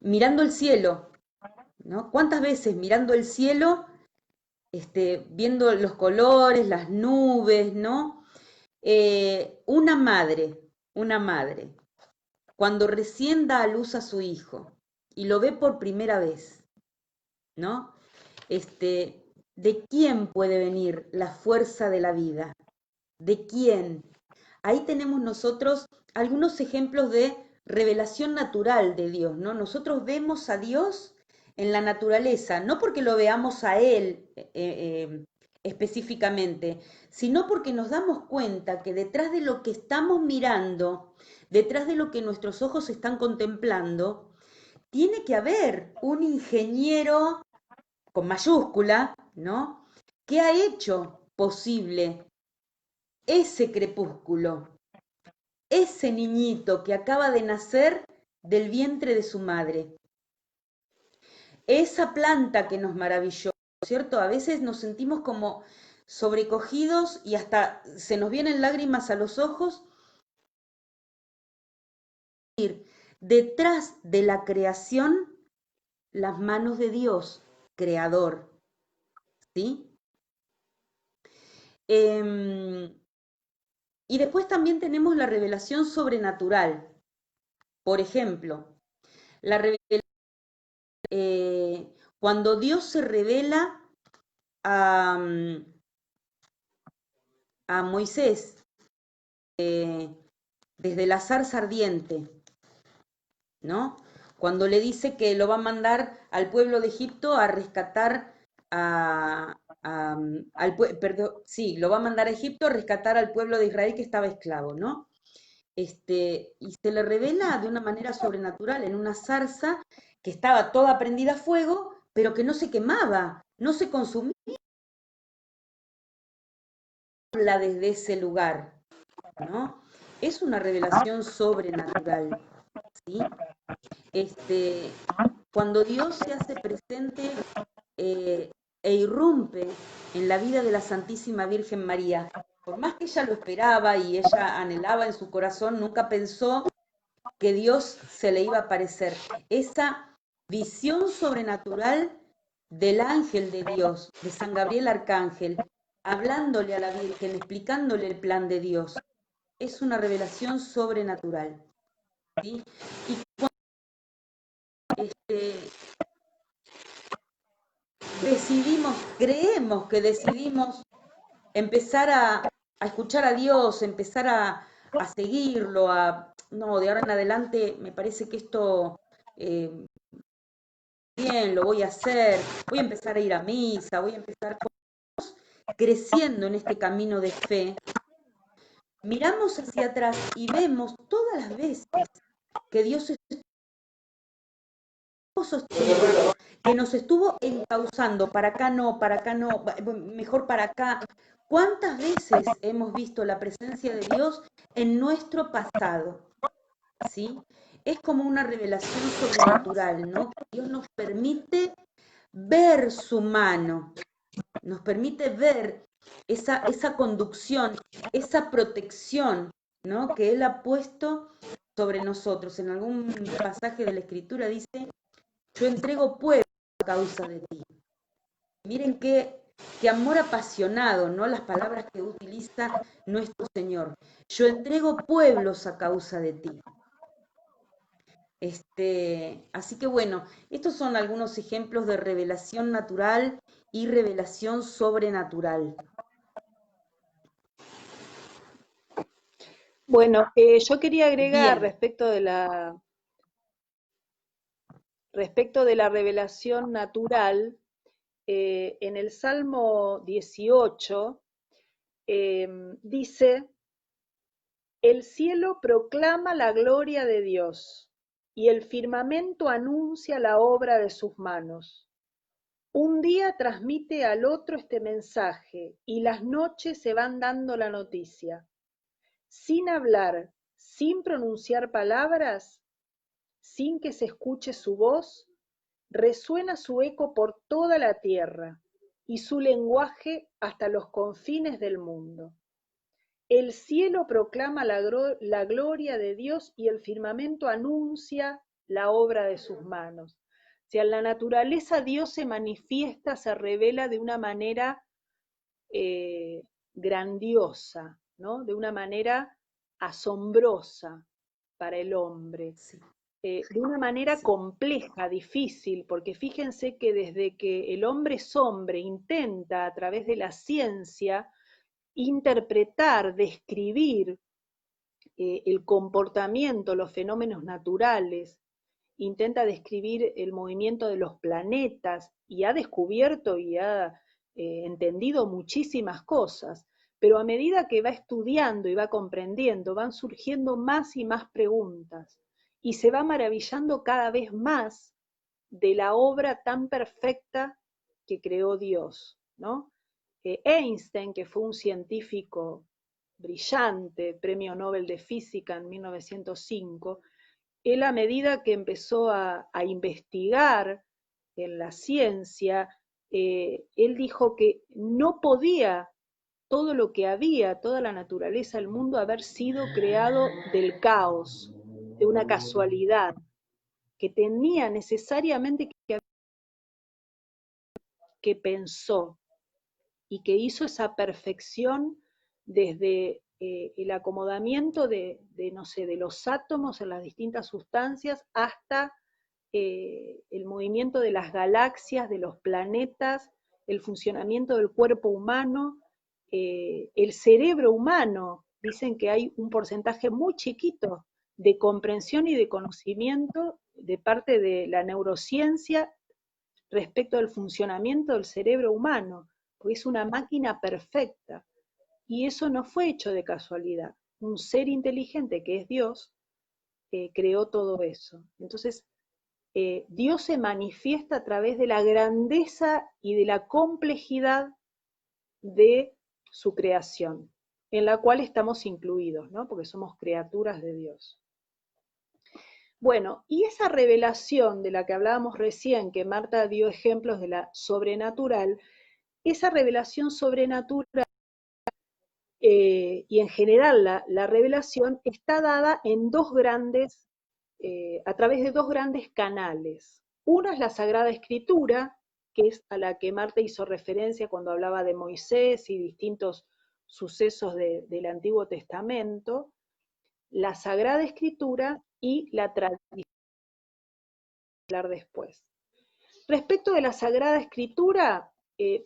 mirando el cielo, ¿no? ¿Cuántas veces mirando el cielo, viendo los colores, las nubes, ¿no? Una madre, cuando recién da a luz a su hijo y lo ve por primera vez, ¿no? ¿De quién puede venir la fuerza de la vida? ¿De quién? Ahí tenemos nosotros algunos ejemplos de revelación natural de Dios, ¿no? Nosotros vemos a Dios en la naturaleza, no porque lo veamos a Él específicamente, sino porque nos damos cuenta que detrás de lo que estamos mirando, detrás de lo que nuestros ojos están contemplando, tiene que haber un ingeniero con mayúscula, ¿no? Que ha hecho posible ese crepúsculo, ese niñito que acaba de nacer del vientre de su madre, esa planta que nos maravilló, ¿cierto? A veces nos sentimos como sobrecogidos y hasta se nos vienen lágrimas a los ojos. Detrás de la creación, las manos de Dios, creador, ¿sí? Y después también tenemos la revelación sobrenatural. Por ejemplo, la revelación, cuando Dios se revela a a Moisés desde la zarza ardiente, ¿no? Cuando le dice que lo va a mandar al pueblo de Egipto a rescatar perdón, sí, lo va a mandar a Egipto a rescatar al pueblo de Israel que estaba esclavo, ¿no? Y se le revela de una manera sobrenatural en una zarza que estaba toda prendida a fuego, pero que no se quemaba, no se consumía desde ese lugar, ¿no? Es una revelación sobrenatural, ¿sí? Cuando Dios se hace presente eh, e irrumpe en la vida de la Santísima Virgen María, por más que ella lo esperaba y ella anhelaba en su corazón, nunca pensó que Dios se le iba a aparecer. Esa visión sobrenatural del ángel de Dios, de San Gabriel Arcángel, hablándole a la Virgen, explicándole el plan de Dios, es una revelación sobrenatural, ¿sí? Y este, creemos que decidimos empezar a escuchar a Dios, empezar a seguirlo, no, de ahora en adelante me parece que esto bien, lo voy a hacer, voy a empezar a ir a misa, voy a empezar creciendo en este camino de fe. Miramos hacia atrás y vemos todas las veces que Dios sostiene, que nos estuvo encauzando, para acá no, mejor para acá. ¿Cuántas veces hemos visto la presencia de Dios en nuestro pasado? ¿Sí? Es como una revelación sobrenatural, ¿no? Dios nos permite ver su mano, nos permite ver esa conducción, esa protección, ¿no? Que Él ha puesto sobre nosotros. En algún pasaje de la Escritura dice, yo entrego pueblo a causa de ti. Miren qué amor apasionado, ¿no? Las palabras que utiliza nuestro Señor. Yo entrego pueblos a causa de ti. Así que bueno, estos son algunos ejemplos de revelación natural y revelación sobrenatural. Bueno, yo quería agregar Bien, respecto de la revelación natural, en el Salmo 18 dice, el cielo proclama la gloria de Dios y el firmamento anuncia la obra de sus manos. Un día transmite al otro este mensaje y las noches se van dando la noticia. Sin hablar, sin pronunciar palabras, sin que se escuche su voz, resuena su eco por toda la tierra y su lenguaje hasta los confines del mundo. El cielo proclama la gloria de Dios y el firmamento anuncia la obra de sus manos. O sea, en la naturaleza Dios se manifiesta, se revela de una manera grandiosa, ¿no? De una manera asombrosa para el hombre, sí, de una manera sí, compleja, difícil, porque fíjense que desde que el hombre es hombre intenta a través de la ciencia interpretar, describir el comportamiento, los fenómenos naturales, intenta describir el movimiento de los planetas y ha descubierto y ha entendido muchísimas cosas, pero a medida que va estudiando y va comprendiendo, van surgiendo más y más preguntas y se va maravillando cada vez más de la obra tan perfecta que creó Dios, ¿no? Einstein, que fue un científico brillante, premio Nobel de Física en 1905, él a medida que empezó a investigar en la ciencia, él dijo que no podía todo lo que había, toda la naturaleza, el mundo, haber sido creado del caos, de una casualidad, que tenía necesariamente que pensó y que hizo esa perfección desde el acomodamiento no sé, de los átomos en las distintas sustancias hasta el movimiento de las galaxias, de los planetas, el funcionamiento del cuerpo humano el cerebro humano, dicen que hay un porcentaje muy chiquito de comprensión y de conocimiento de parte de la neurociencia respecto al funcionamiento del cerebro humano, porque es una máquina perfecta. Y eso no fue hecho de casualidad. Un ser inteligente que es Dios creó todo eso. Entonces, Dios se manifiesta a través de la grandeza y de la complejidad de su creación, en la cual estamos incluidos, ¿no? Porque somos criaturas de Dios. Bueno, y esa revelación de la que hablábamos recién, que Marta dio ejemplos de la sobrenatural, esa revelación sobrenatural y en general la revelación está dada en a través de dos grandes canales. Uno es la Sagrada Escritura, que es a la que Marta hizo referencia cuando hablaba de Moisés y distintos sucesos del Antiguo Testamento, la Sagrada Escritura y la tradición, hablar después. Respecto de la Sagrada Escritura,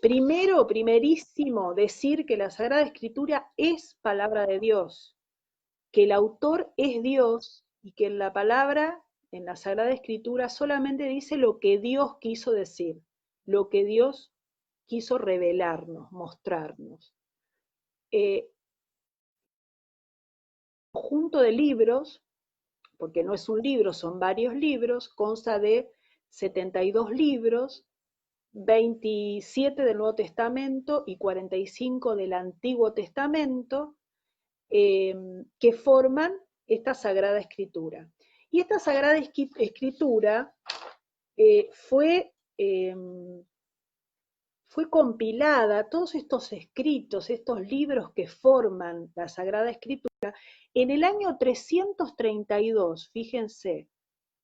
primerísimo, decir que la Sagrada Escritura es palabra de Dios, que el autor es Dios y que la palabra en la Sagrada Escritura solamente dice lo que Dios quiso decir, lo que Dios quiso revelarnos, mostrarnos. Conjunto de libros, porque no es un libro, son varios libros, consta de 72 libros, 27 del Nuevo Testamento y 45 del Antiguo Testamento, que forman esta Sagrada Escritura. Y esta Sagrada Escritura fue compilada, todos estos escritos, estos libros que forman la Sagrada Escritura, en el año 332, fíjense,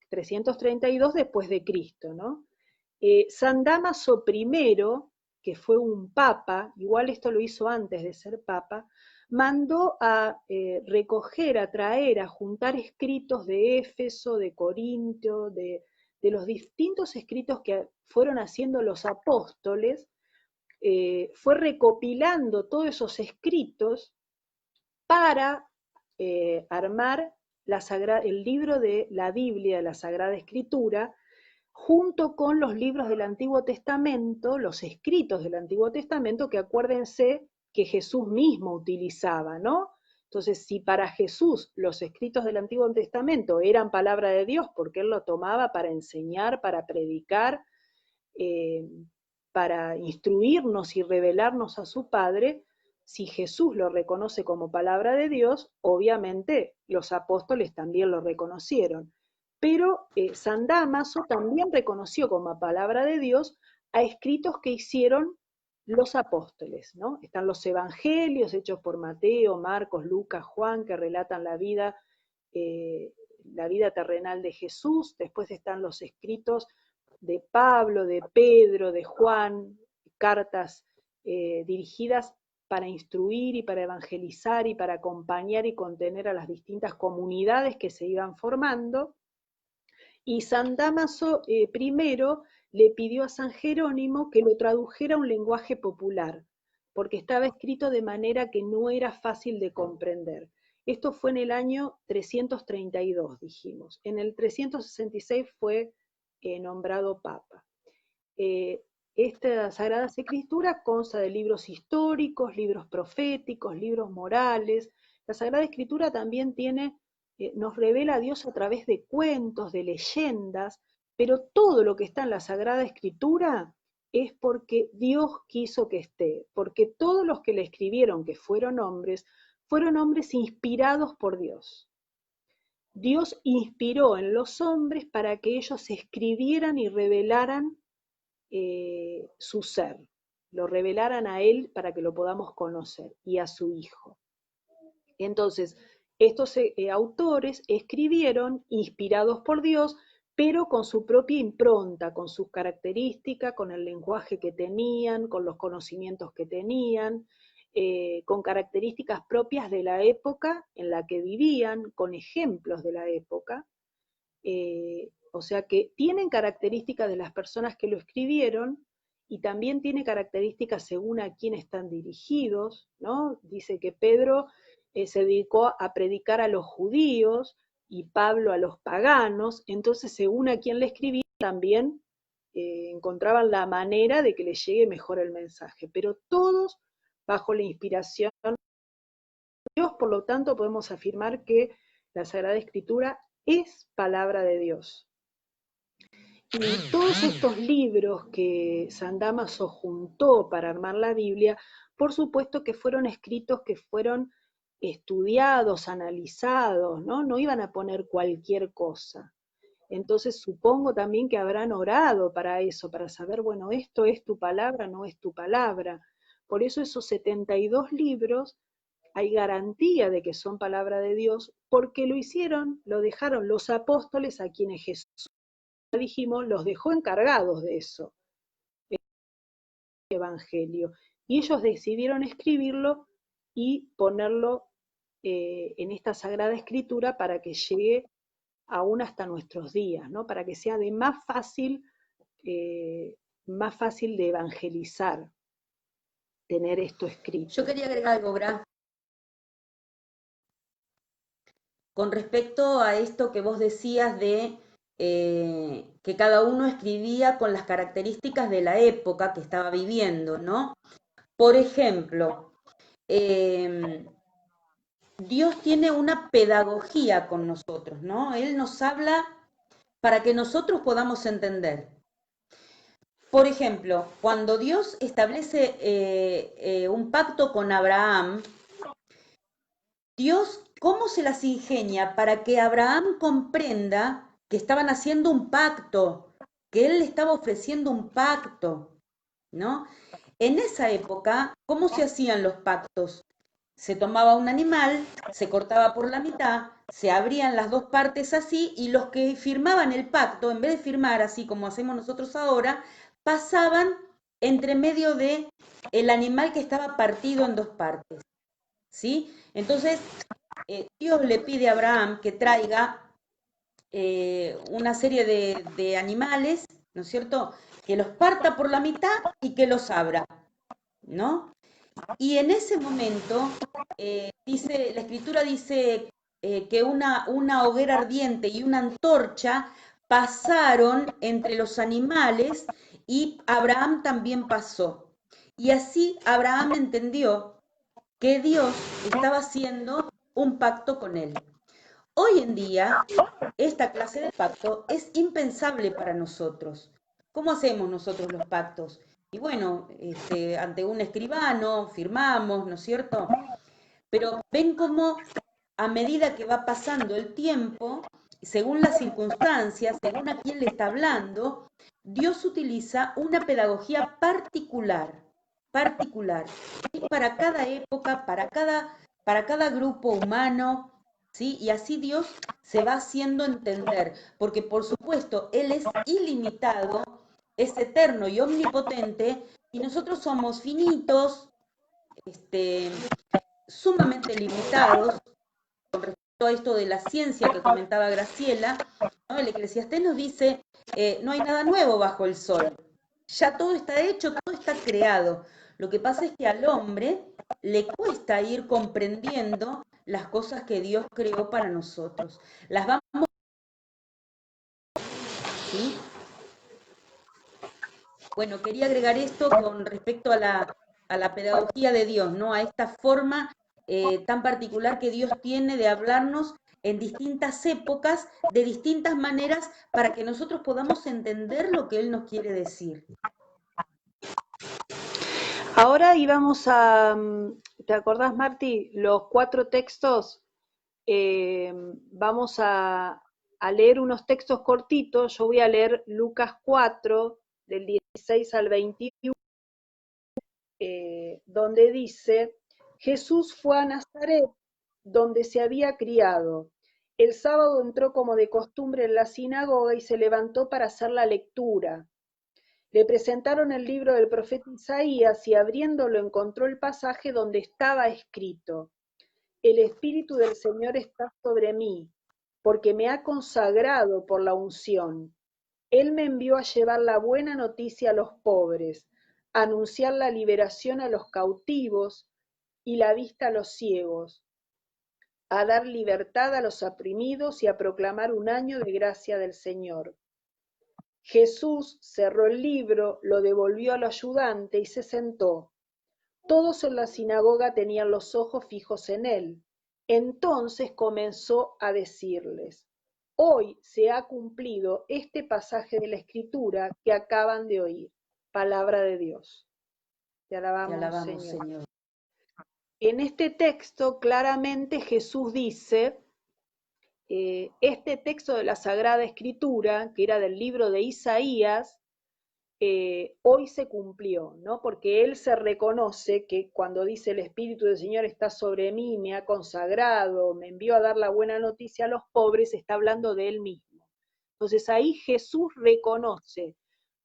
332 después de Cristo, ¿no? San Dámaso I, que fue un papa, igual esto lo hizo antes de ser papa, mandó a recoger, a traer, a juntar escritos de Éfeso, de Corinto, de los distintos escritos que fueron haciendo los apóstoles, fue recopilando todos esos escritos para armar el libro de la Biblia, de la Sagrada Escritura, junto con los libros del Antiguo Testamento, los escritos del Antiguo Testamento, que acuérdense que Jesús mismo utilizaba, ¿no? Entonces, si para Jesús los escritos del Antiguo Testamento eran palabra de Dios, porque Él lo tomaba para enseñar, para predicar, para instruirnos y revelarnos a su Padre, si Jesús lo reconoce como palabra de Dios, obviamente los apóstoles también lo reconocieron. Pero San Dámaso también reconoció como palabra de Dios a escritos que hicieron los apóstoles, ¿no? Están los evangelios hechos por Mateo, Marcos, Lucas, Juan, que relatan la vida terrenal de Jesús. Después están los escritos de Pablo, de Pedro, de Juan, cartas dirigidas para instruir y para evangelizar y para acompañar y contener a las distintas comunidades que se iban formando. Y San Dámaso I le pidió a San Jerónimo que lo tradujera a un lenguaje popular, porque estaba escrito de manera que no era fácil de comprender. Esto fue en el año 332, dijimos. En el 366 fue nombrado papa. Esta Sagrada Escritura consta de libros históricos, libros proféticos, libros morales. La Sagrada Escritura también nos revela a Dios a través de cuentos, de leyendas, pero todo lo que está en la Sagrada Escritura es porque Dios quiso que esté, porque todos los que le escribieron, que fueron hombres inspirados por Dios. Dios inspiró en los hombres para que ellos escribieran y revelaran su ser, lo revelaran a Él para que lo podamos conocer y a su Hijo. Entonces, estos autores escribieron inspirados por Dios, pero con su propia impronta, con sus características, con el lenguaje que tenían, con los conocimientos que tenían, con características propias de la época en la que vivían, con ejemplos de la época. O sea que tienen características de las personas que lo escribieron y también tiene características según a quién están dirigidos, ¿no? Dice que Pedro se dedicó a predicar a los judíos y Pablo a los paganos, entonces según a quién le escribía también encontraban la manera de que les llegue mejor el mensaje, pero todos bajo la inspiración de Dios, por lo tanto podemos afirmar que la Sagrada Escritura es palabra de Dios. Y todos estos libros que San Dámaso juntó para armar la Biblia, por supuesto que fueron escritos, que fueron estudiados, analizados, ¿no? No iban a poner cualquier cosa. Entonces supongo también que habrán orado para eso, para saber, bueno, esto es tu palabra, no es tu palabra. Por eso esos 72 libros hay garantía de que son palabra de Dios, porque lo hicieron, lo dejaron los apóstoles a quienes Jesús, dijimos, los dejó encargados de eso, el Evangelio. Y ellos decidieron escribirlo y ponerlo en esta Sagrada Escritura para que llegue aún hasta nuestros días, ¿no? Para que sea de más fácil de evangelizar, tener esto escrito. Yo quería agregar algo, Gra. Con respecto a esto que vos decías de que cada uno escribía con las características de la época que estaba viviendo, ¿no? Por ejemplo, Dios tiene una pedagogía con nosotros, ¿no? Él nos habla para que nosotros podamos entender. Por ejemplo, cuando Dios establece un pacto con Abraham, Dios, ¿cómo se las ingenia para que Abraham comprenda que estaban haciendo un pacto, que él le estaba ofreciendo un pacto, ¿no? En esa época, ¿cómo se hacían los pactos? Se tomaba un animal, se cortaba por la mitad, se abrían las dos partes así y los que firmaban el pacto, en vez de firmar así como hacemos nosotros ahora, pasaban entre medio de el animal que estaba partido en dos partes, ¿sí? Entonces, Dios le pide a Abraham que traiga una serie de animales, ¿no es cierto?, que los parta por la mitad y que los abra, ¿no? Y en ese momento, la escritura dice que una hoguera ardiente y una antorcha pasaron entre los animales y Abraham también pasó. Y así Abraham entendió que Dios estaba haciendo un pacto con él. Hoy en día, esta clase de pacto es impensable para nosotros. ¿Cómo hacemos nosotros los pactos? Y bueno, ante un escribano firmamos, ¿no es cierto? Pero ven cómo a medida que va pasando el tiempo, según las circunstancias, según a quién le está hablando, Dios utiliza una pedagogía particular, ¿sí? Para cada época, para cada grupo humano, ¿sí? Y así Dios se va haciendo entender, porque por supuesto Él es ilimitado, es eterno y omnipotente, y nosotros somos finitos, sumamente limitados con respecto a esto de la ciencia que comentaba Graciela, ¿no? El Eclesiastés nos dice, no hay nada nuevo bajo el sol, ya todo está hecho, todo está creado. Lo que pasa es que al hombre le cuesta ir comprendiendo las cosas que Dios creó para nosotros. Las vamos, ¿sí? Bueno, quería agregar esto con respecto a la pedagogía de Dios, ¿no? A esta forma tan particular que Dios tiene de hablarnos en distintas épocas, de distintas maneras, para que nosotros podamos entender lo que Él nos quiere decir. Ahora íbamos a, ¿te acordás, Marti? Los 4 textos, vamos a leer unos textos cortitos. Yo voy a leer Lucas 4, del 16 al 21, donde dice, Jesús fue a Nazaret, donde se había criado. El sábado entró como de costumbre en la sinagoga y se levantó para hacer la lectura. Le presentaron el libro del profeta Isaías y abriéndolo encontró el pasaje donde estaba escrito, el Espíritu del Señor está sobre mí, porque me ha consagrado por la unción. Él me envió a llevar la buena noticia a los pobres, anunciar la liberación a los cautivos y la vista a los ciegos, a dar libertad a los oprimidos y a proclamar un año de gracia del Señor. Jesús cerró el libro, lo devolvió al ayudante y se sentó. Todos en la sinagoga tenían los ojos fijos en él. Entonces comenzó a decirles: hoy se ha cumplido este pasaje de la Escritura que acaban de oír. Palabra de Dios. Te alabamos, Señor. En este texto claramente Jesús dice, este texto de la Sagrada Escritura, que era del libro de Isaías, hoy se cumplió, ¿no? Porque él se reconoce que cuando dice el Espíritu del Señor está sobre mí, me ha consagrado, me envió a dar la buena noticia a los pobres, está hablando de él mismo. Entonces ahí Jesús reconoce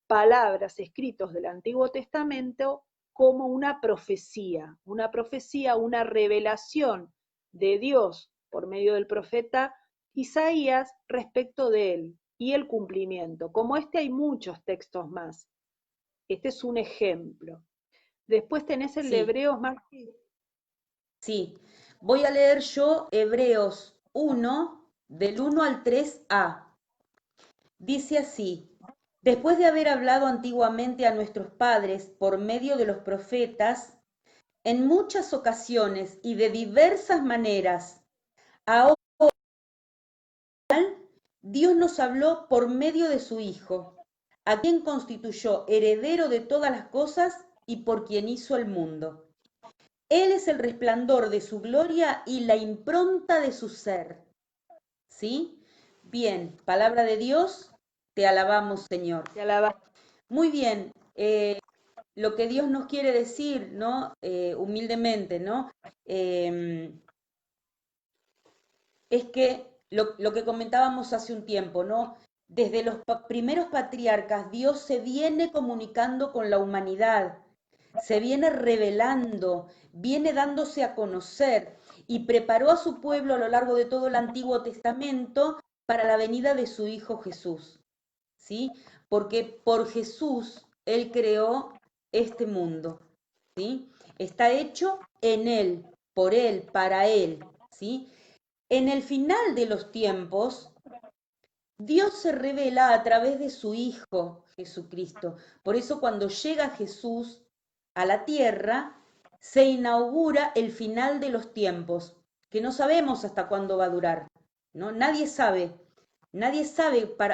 palabras escritas del Antiguo Testamento como una profecía, una revelación de Dios por medio del profeta Isaías respecto de él y el cumplimiento. Como este hay muchos textos más. Este es un ejemplo. Después tenés el de Hebreos, Martín. Sí, voy a leer yo Hebreos 1, del 1 al 3a. Dice así: después de haber hablado antiguamente a nuestros padres por medio de los profetas, en muchas ocasiones y de diversas maneras, ahora Dios nos habló por medio de su Hijo, a quien constituyó heredero de todas las cosas y por quien hizo el mundo. Él es el resplandor de su gloria y la impronta de su ser. ¿Sí? Bien, palabra de Dios, te alabamos, Señor. Te alabamos. Muy bien, lo que Dios nos quiere decir, ¿no? Humildemente, ¿no? Es que lo que comentábamos hace un tiempo, ¿no? Desde los primeros patriarcas, Dios se viene comunicando con la humanidad, se viene revelando, viene dándose a conocer y preparó a su pueblo a lo largo de todo el Antiguo Testamento para la venida de su Hijo Jesús, ¿sí? Porque por Jesús Él creó este mundo, ¿sí? Está hecho en Él, por Él, para Él, ¿sí? En el final de los tiempos, Dios se revela a través de su Hijo Jesucristo. Por eso cuando llega Jesús a la tierra, se inaugura el final de los tiempos, que no sabemos hasta cuándo va a durar, ¿no? Nadie sabe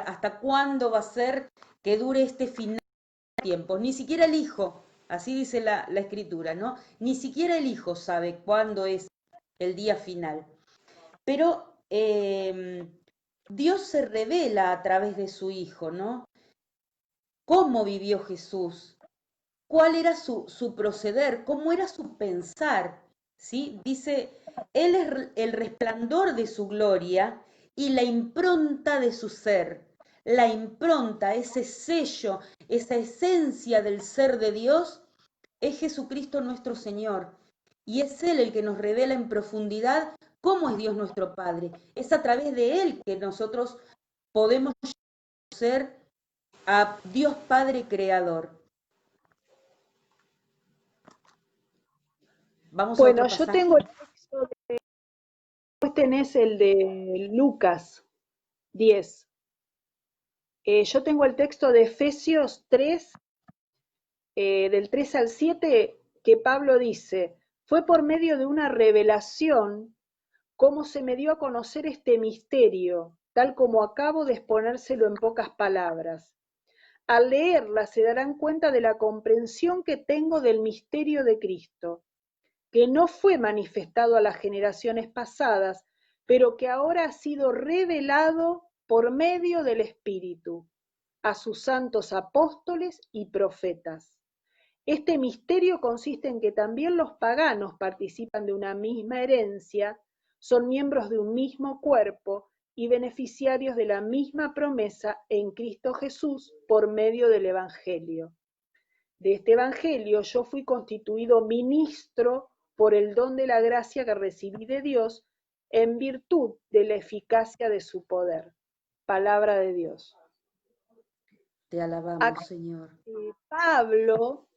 hasta cuándo va a ser que dure este final de tiempos, ni siquiera el Hijo, así dice la Escritura, ¿no? Ni siquiera el Hijo sabe cuándo es el día final. Pero Dios se revela a través de su Hijo, ¿no? ¿Cómo vivió Jesús? ¿Cuál era su proceder? ¿Cómo era su pensar? ¿Sí? Dice, Él es el resplandor de su gloria y la impronta de su ser. La impronta, ese sello, esa esencia del ser de Dios, es Jesucristo nuestro Señor. Y es Él el que nos revela en profundidad cómo es Dios nuestro Padre. Es a través de Él que nosotros podemos conocer a Dios Padre Creador. Vamos a otro pasaje. Yo tengo el texto después tenés el de Lucas 10. Yo tengo el texto de Efesios 3, del 3 al 7, que Pablo dice: fue por medio de una revelación cómo se me dio a conocer este misterio, tal como acabo de exponérselo en pocas palabras. Al leerla se darán cuenta de la comprensión que tengo del misterio de Cristo, que no fue manifestado a las generaciones pasadas, pero que ahora ha sido revelado por medio del Espíritu a sus santos apóstoles y profetas. Este misterio consiste en que también los paganos participan de una misma herencia, son miembros de un mismo cuerpo y beneficiarios de la misma promesa en Cristo Jesús por medio del Evangelio. De este Evangelio yo fui constituido ministro por el don de la gracia que recibí de Dios en virtud de la eficacia de su poder. Palabra de Dios. Te alabamos, Señor. Pablo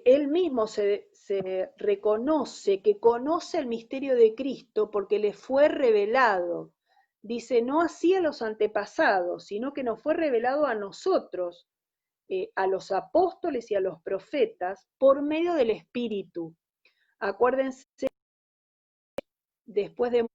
él mismo se reconoce que conoce el misterio de Cristo porque le fue revelado. Dice, no así a los antepasados, sino que nos fue revelado a nosotros, a los apóstoles y a los profetas, por medio del Espíritu. Acuérdense, después de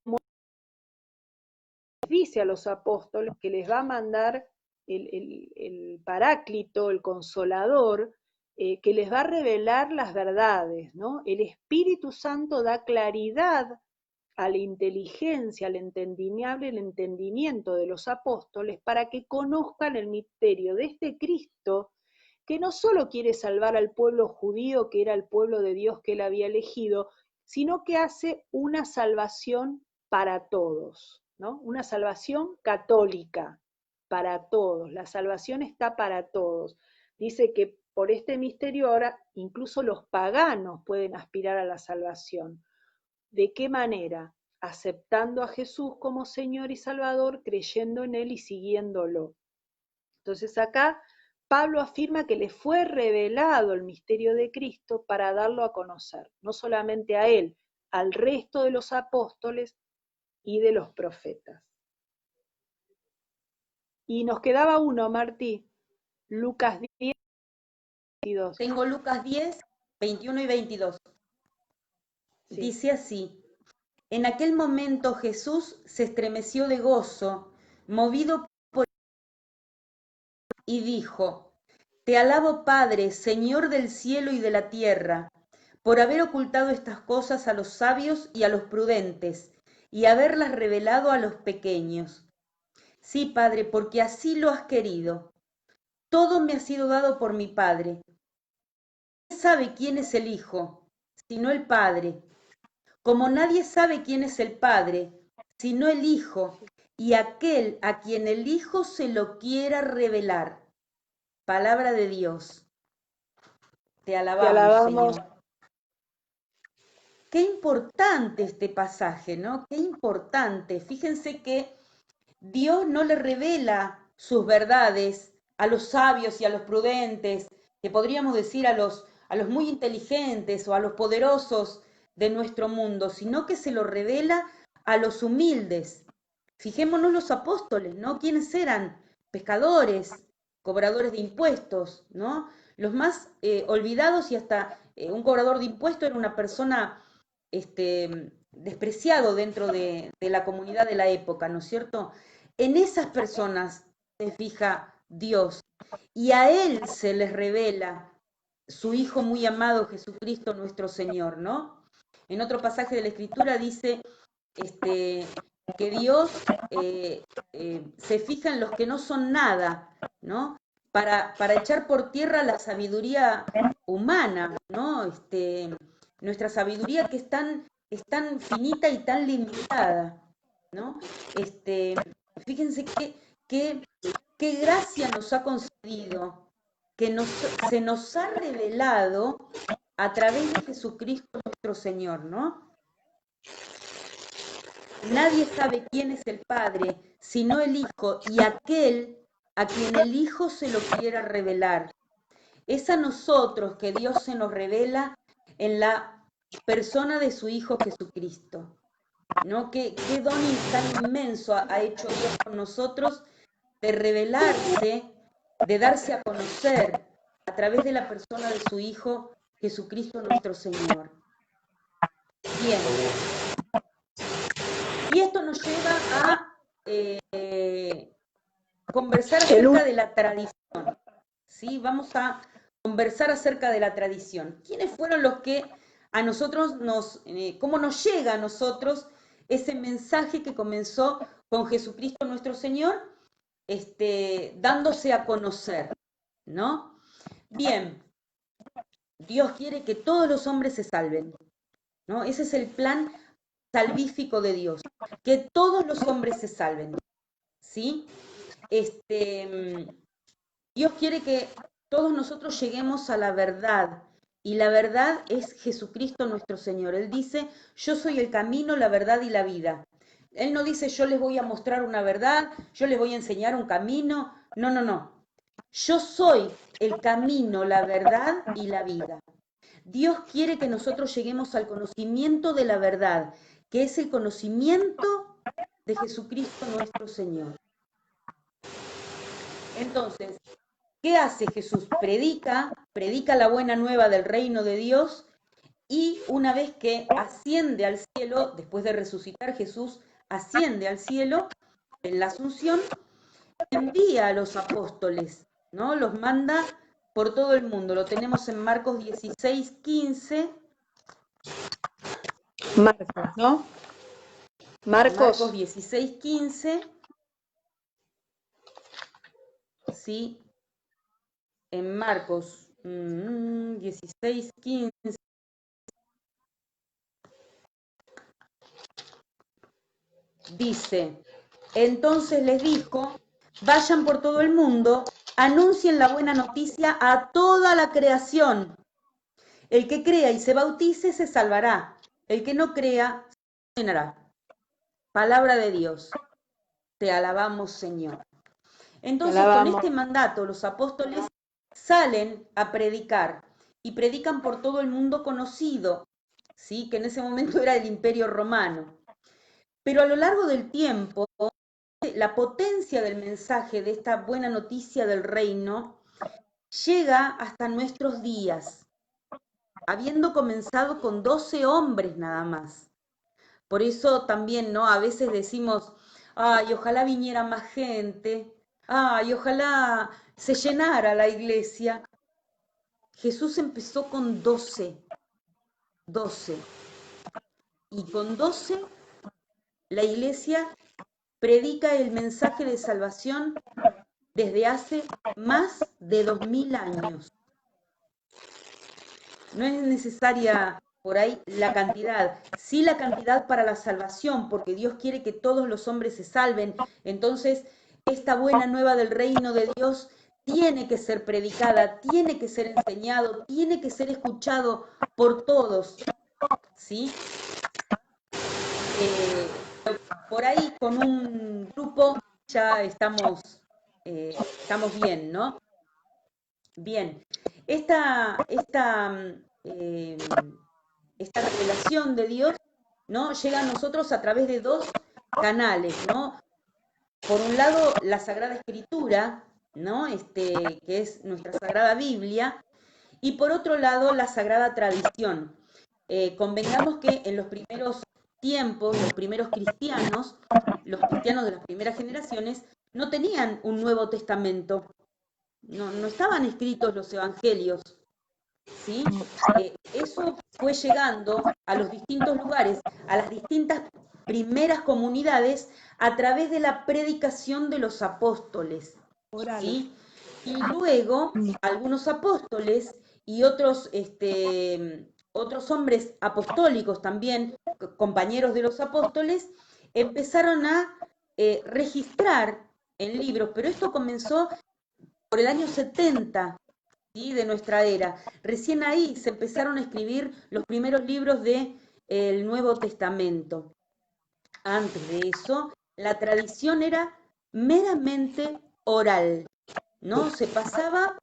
dice a los apóstoles que les va a mandar el Paráclito, el Consolador, que les va a revelar las verdades, ¿no? El Espíritu Santo da claridad a la inteligencia, al entendimiento de los apóstoles para que conozcan el misterio de este Cristo que no solo quiere salvar al pueblo judío, que era el pueblo de Dios que él había elegido, sino que hace una salvación para todos, ¿no? Una salvación católica para todos. La salvación está para todos. Dice que por este misterio ahora incluso los paganos pueden aspirar a la salvación. ¿De qué manera? Aceptando a Jesús como Señor y Salvador, creyendo en Él y siguiéndolo. Entonces acá Pablo afirma que le fue revelado el misterio de Cristo para darlo a conocer, no solamente a él, al resto de los apóstoles y de los profetas. Y nos quedaba uno, Martí, Lucas 10, 22. Tengo Lucas 10, 21 y 22. Sí. Dice así: en aquel momento Jesús se estremeció de gozo, movido por y dijo: Te alabo, Padre, Señor del cielo y de la tierra, por haber ocultado estas cosas a los sabios y a los prudentes, y haberlas revelado a los pequeños. Sí, Padre, porque así lo has querido. Todo me ha sido dado por mi Padre. Nadie sabe quién es el Hijo, sino el Padre. Como nadie sabe quién es el Padre, sino el Hijo, y aquel a quien el Hijo se lo quiera revelar. Palabra de Dios. Te alabamos, Señor. Qué importante este pasaje, ¿no? Qué importante. Fíjense que Dios no le revela sus verdades a los sabios y a los prudentes, que podríamos decir a los muy inteligentes o a los poderosos de nuestro mundo, sino que se lo revela a los humildes. Fijémonos los apóstoles, ¿no? ¿Quiénes eran? Pescadores, cobradores de impuestos, ¿no? Los más olvidados, y hasta un cobrador de impuestos era una persona despreciado dentro de la comunidad de la época, ¿no es cierto? En esas personas se fija Dios, y a Él se les revela su Hijo muy amado, Jesucristo nuestro Señor, ¿no? En otro pasaje de la Escritura dice que Dios se fija en los que no son nada, ¿no? Para echar por tierra la sabiduría humana, ¿no? Nuestra sabiduría que es tan finita y tan limitada, ¿no? Fíjense qué gracia nos ha concedido, que se nos ha revelado a través de Jesucristo nuestro Señor, ¿no? Nadie sabe quién es el Padre, sino el Hijo, y aquel a quien el Hijo se lo quiera revelar. Es a nosotros que Dios se nos revela en la persona de su Hijo Jesucristo, ¿no? Qué don tan inmenso ha hecho Dios con nosotros, de revelarse, de darse a conocer a través de la persona de su Hijo Jesucristo nuestro Señor. Bien. Y esto nos lleva a conversar acerca de la tradición. ¿Sí? Vamos a conversar acerca de la tradición. ¿Quiénes fueron los que a nosotros cómo nos llega a nosotros ese mensaje que comenzó con Jesucristo nuestro Señor, dándose a conocer, ¿no? Bien, Dios quiere que todos los hombres se salven, ¿no? Ese es el plan salvífico de Dios, que todos los hombres se salven, ¿sí? Dios quiere que todos nosotros lleguemos a la verdad, y la verdad es Jesucristo nuestro Señor. Él dice: yo soy el camino, la verdad y la vida. Él no dice: yo les voy a mostrar una verdad, yo les voy a enseñar un camino. No, no, no. Yo soy el camino, la verdad y la vida. Dios quiere que nosotros lleguemos al conocimiento de la verdad, que es el conocimiento de Jesucristo nuestro Señor. Entonces, ¿qué hace Jesús? Predica la buena nueva del reino de Dios, y una vez que asciende al cielo, después de resucitar, Jesús asciende al cielo en la Asunción, envía a los apóstoles, ¿no? Los manda por todo el mundo. Lo tenemos en Marcos 16, 15. Marcos, ¿no? Marcos 16, 15. Sí, en Marcos 16, 15. Dice, entonces les dijo, vayan por todo el mundo, anuncien la buena noticia a toda la creación. El que crea y se bautice se salvará, el que no crea se condenará. Palabra de Dios, te alabamos, Señor. Entonces, con este mandato, los apóstoles salen a predicar, y predican por todo el mundo conocido, ¿sí? Que en ese momento era el Imperio Romano. Pero a lo largo del tiempo, la potencia del mensaje de esta buena noticia del reino llega hasta nuestros días, habiendo comenzado con 12 hombres nada más. Por eso también, ¿no? A veces decimos, ay, ojalá viniera más gente, ay, ojalá se llenara la iglesia. Jesús empezó con 12. Y con 12 la iglesia predica el mensaje de salvación desde hace más de 2000 años. No es necesaria por ahí la cantidad, sí la cantidad para la salvación, porque Dios quiere que todos los hombres se salven. Entonces, esta buena nueva del reino de Dios tiene que ser predicada, tiene que ser enseñado, tiene que ser escuchado por todos, ¿sí? Por ahí con un grupo ya estamos bien, ¿no? Bien, esta revelación de Dios, ¿no? Llega a nosotros a través de dos canales, ¿no? Por un lado, la Sagrada Escritura, ¿no? Que es nuestra Sagrada Biblia, y por otro lado, la Sagrada Tradición. Convengamos que en los primeros tiempos, los primeros cristianos, los cristianos de las primeras generaciones, no tenían un Nuevo Testamento, no estaban escritos los evangelios, ¿sí? Eso fue llegando a los distintos lugares, a las distintas primeras comunidades, a través de la predicación de los apóstoles, ¿sí? Y luego algunos apóstoles y otros hombres apostólicos también, compañeros de los apóstoles, empezaron a registrar en libros, pero esto comenzó por el año 70, ¿sí? De nuestra era. Recién ahí se empezaron a escribir los primeros libros del Nuevo Testamento. Antes de eso, la tradición era meramente oral, ¿no? Se pasaba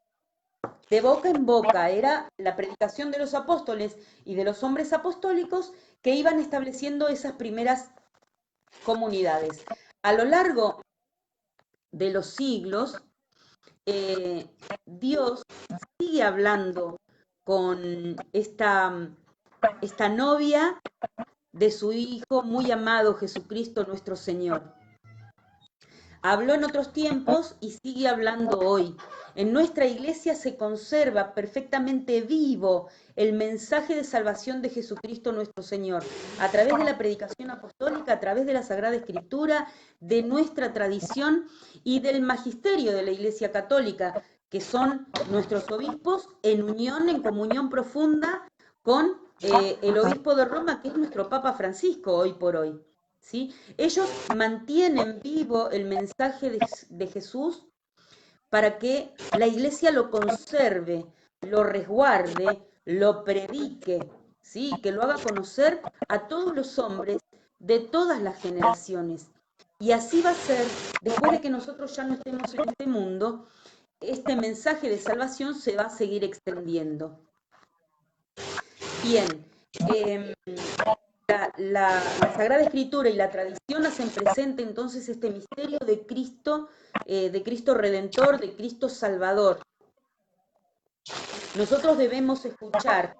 de boca en boca, era la predicación de los apóstoles y de los hombres apostólicos que iban estableciendo esas primeras comunidades. A lo largo de los siglos, Dios sigue hablando con esta novia de su Hijo muy amado, Jesucristo nuestro Señor. Habló en otros tiempos y sigue hablando hoy. En nuestra iglesia se conserva perfectamente vivo el mensaje de salvación de Jesucristo nuestro Señor, a través de la predicación apostólica, a través de la Sagrada Escritura, de nuestra tradición y del magisterio de la Iglesia Católica, que son nuestros obispos en unión, en comunión profunda con el obispo de Roma, que es nuestro Papa Francisco hoy por hoy. ¿Sí? Ellos mantienen vivo el mensaje de Jesús para que la iglesia lo conserve, lo resguarde, lo predique, ¿sí? Que lo haga conocer a todos los hombres de todas las generaciones. Y así va a ser, después de que nosotros ya no estemos en este mundo, este mensaje de salvación se va a seguir extendiendo. Bien, la Sagrada Escritura y la tradición hacen presente entonces este misterio de Cristo Redentor, de Cristo Salvador. Nosotros debemos escuchar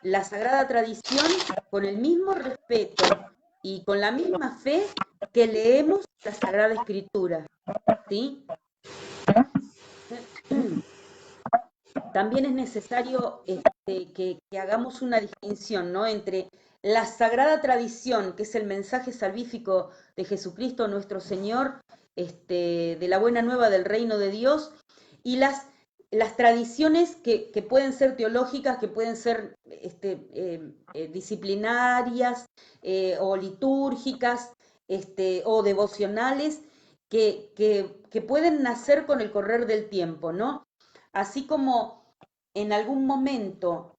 la Sagrada Tradición con el mismo respeto y con la misma fe que leemos la Sagrada Escritura, ¿sí? También es necesario que hagamos una distinción, ¿no?, entre la Sagrada Tradición, que es el mensaje salvífico de Jesucristo nuestro Señor, de la buena nueva del reino de Dios, y las tradiciones que pueden ser teológicas, que pueden ser disciplinarias o litúrgicas o devocionales, que pueden nacer con el correr del tiempo, ¿no? Así como en algún momento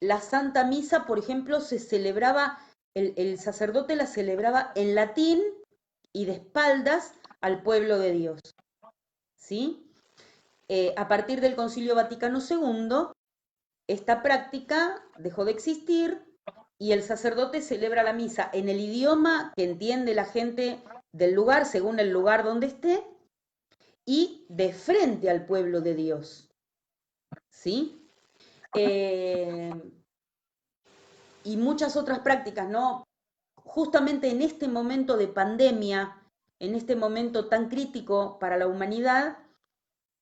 la Santa Misa, por ejemplo, se celebraba, el sacerdote la celebraba en latín y de espaldas al pueblo de Dios, ¿sí? A partir del Concilio Vaticano II, esta práctica dejó de existir y el sacerdote celebra la misa en el idioma que entiende la gente del lugar, según el lugar donde esté, y de frente al pueblo de Dios, ¿sí? Y muchas otras prácticas, ¿no? Justamente en este momento de pandemia, en este momento tan crítico para la humanidad,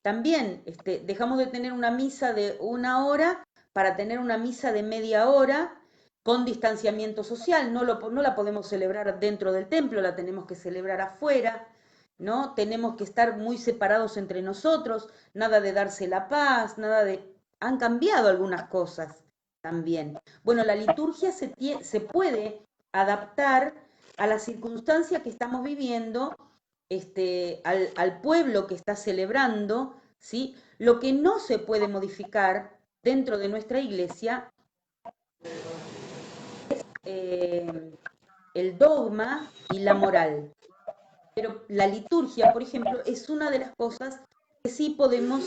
también dejamos de tener una misa de 1 hora para tener una misa de media hora con distanciamiento social. No la podemos celebrar dentro del templo, la tenemos que celebrar afuera, ¿no? Tenemos que estar muy separados entre nosotros, nada de darse la paz, nada de... Han cambiado algunas cosas también. Bueno, la liturgia se puede adaptar a la circunstancia que estamos viviendo, al pueblo que está celebrando, ¿sí? Lo que no se puede modificar dentro de nuestra iglesia es el dogma y la moral. Pero la liturgia, por ejemplo, es una de las cosas que sí podemos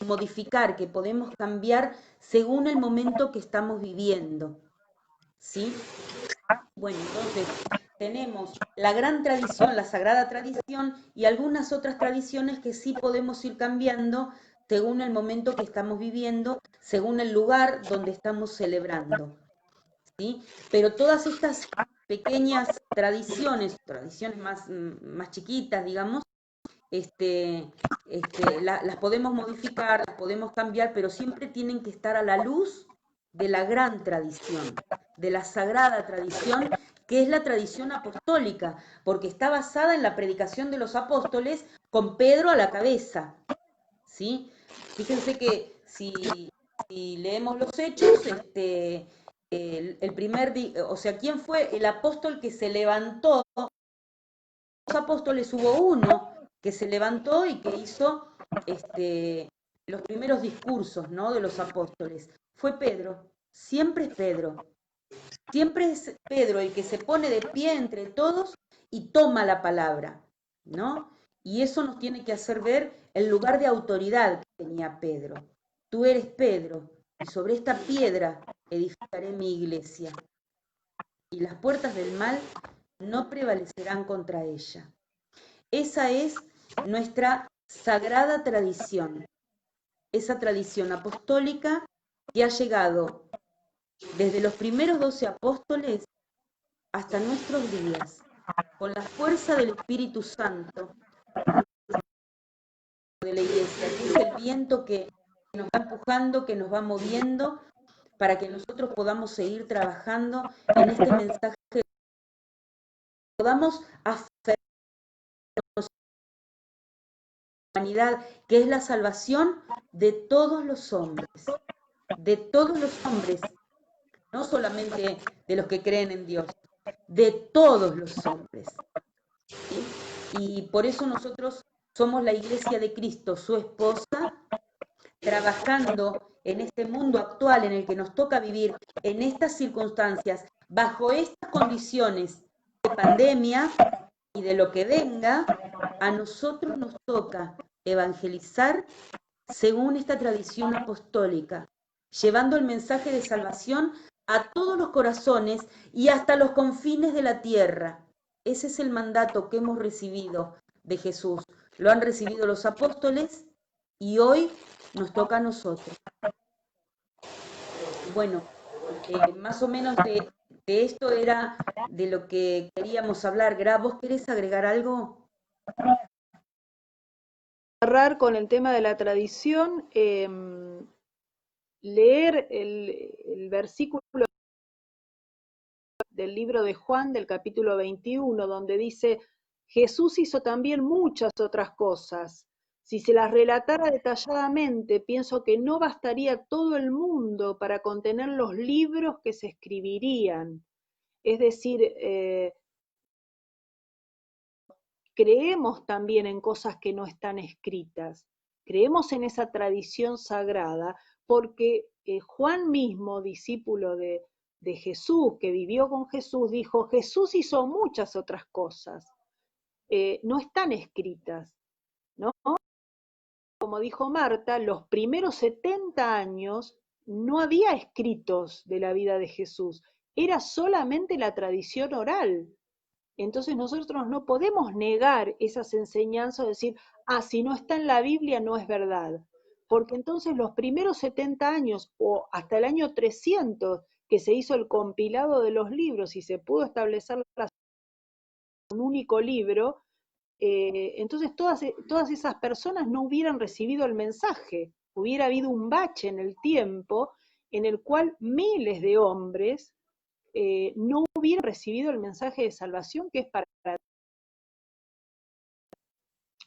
modificar, que podemos cambiar según el momento que estamos viviendo, ¿sí? Bueno, entonces tenemos la gran tradición, la sagrada tradición y algunas otras tradiciones que sí podemos ir cambiando según el momento que estamos viviendo, según el lugar donde estamos celebrando, ¿sí? Pero todas estas pequeñas tradiciones más chiquitas, digamos, las podemos modificar, las podemos cambiar, pero siempre tienen que estar a la luz de la gran tradición, de la sagrada tradición, que es la tradición apostólica, porque está basada en la predicación de los apóstoles con Pedro a la cabeza, ¿sí? Fíjense que si leemos los Hechos, o sea, ¿quién fue el apóstol que se levantó? Los apóstoles hubo uno que se levantó y que hizo los primeros discursos, ¿no?, de los apóstoles. Fue Pedro, siempre es Pedro. Siempre es Pedro el que se pone de pie entre todos y toma la palabra, ¿no? Y eso nos tiene que hacer ver el lugar de autoridad que tenía Pedro. Tú eres Pedro, y sobre esta piedra edificaré mi iglesia. Y las puertas del mal no prevalecerán contra ella. Esa es nuestra sagrada tradición, esa tradición apostólica que ha llegado desde los primeros 12 apóstoles hasta nuestros días, con la fuerza del Espíritu Santo de la Iglesia, que es el viento que nos va empujando, que nos va moviendo, para que nosotros podamos seguir trabajando en este mensaje, podamos aferrarnos a la humanidad, que es la salvación de todos los hombres, no solamente de los que creen en Dios, de todos los hombres, ¿sí? Y por eso nosotros somos la Iglesia de Cristo, su esposa, trabajando en este mundo actual en el que nos toca vivir, en estas circunstancias, bajo estas condiciones de pandemia y de lo que venga, a nosotros nos toca evangelizar según esta tradición apostólica, llevando el mensaje de salvación a todos los corazones y hasta los confines de la tierra. Ese es el mandato que hemos recibido de Jesús. Lo han recibido los apóstoles y hoy nos toca a nosotros. Bueno, más o menos de esto era de lo que queríamos hablar. Gra, ¿vos querés agregar algo? Cerrar con el tema de la tradición, leer el versículo del libro de Juan, del capítulo 21, donde dice, Jesús hizo también muchas otras cosas. Si se las relatara detalladamente, pienso que no bastaría todo el mundo para contener los libros que se escribirían. Es decir, creemos también en cosas que no están escritas. Creemos en esa tradición sagrada porque Juan mismo, discípulo de Jesús, que vivió con Jesús, dijo, Jesús hizo muchas otras cosas, no están escritas, ¿no? Como dijo Marta, los primeros 70 años no había escritos de la vida de Jesús, era solamente la tradición oral. Entonces nosotros no podemos negar esas enseñanzas, decir, si no está en la Biblia no es verdad. Porque entonces los primeros 70 años o hasta el año 300 que se hizo el compilado de los libros y se pudo establecer un único libro, entonces todas esas personas no hubieran recibido el mensaje. Hubiera habido un bache en el tiempo en el cual miles de hombres no hubieran recibido el mensaje de salvación que es para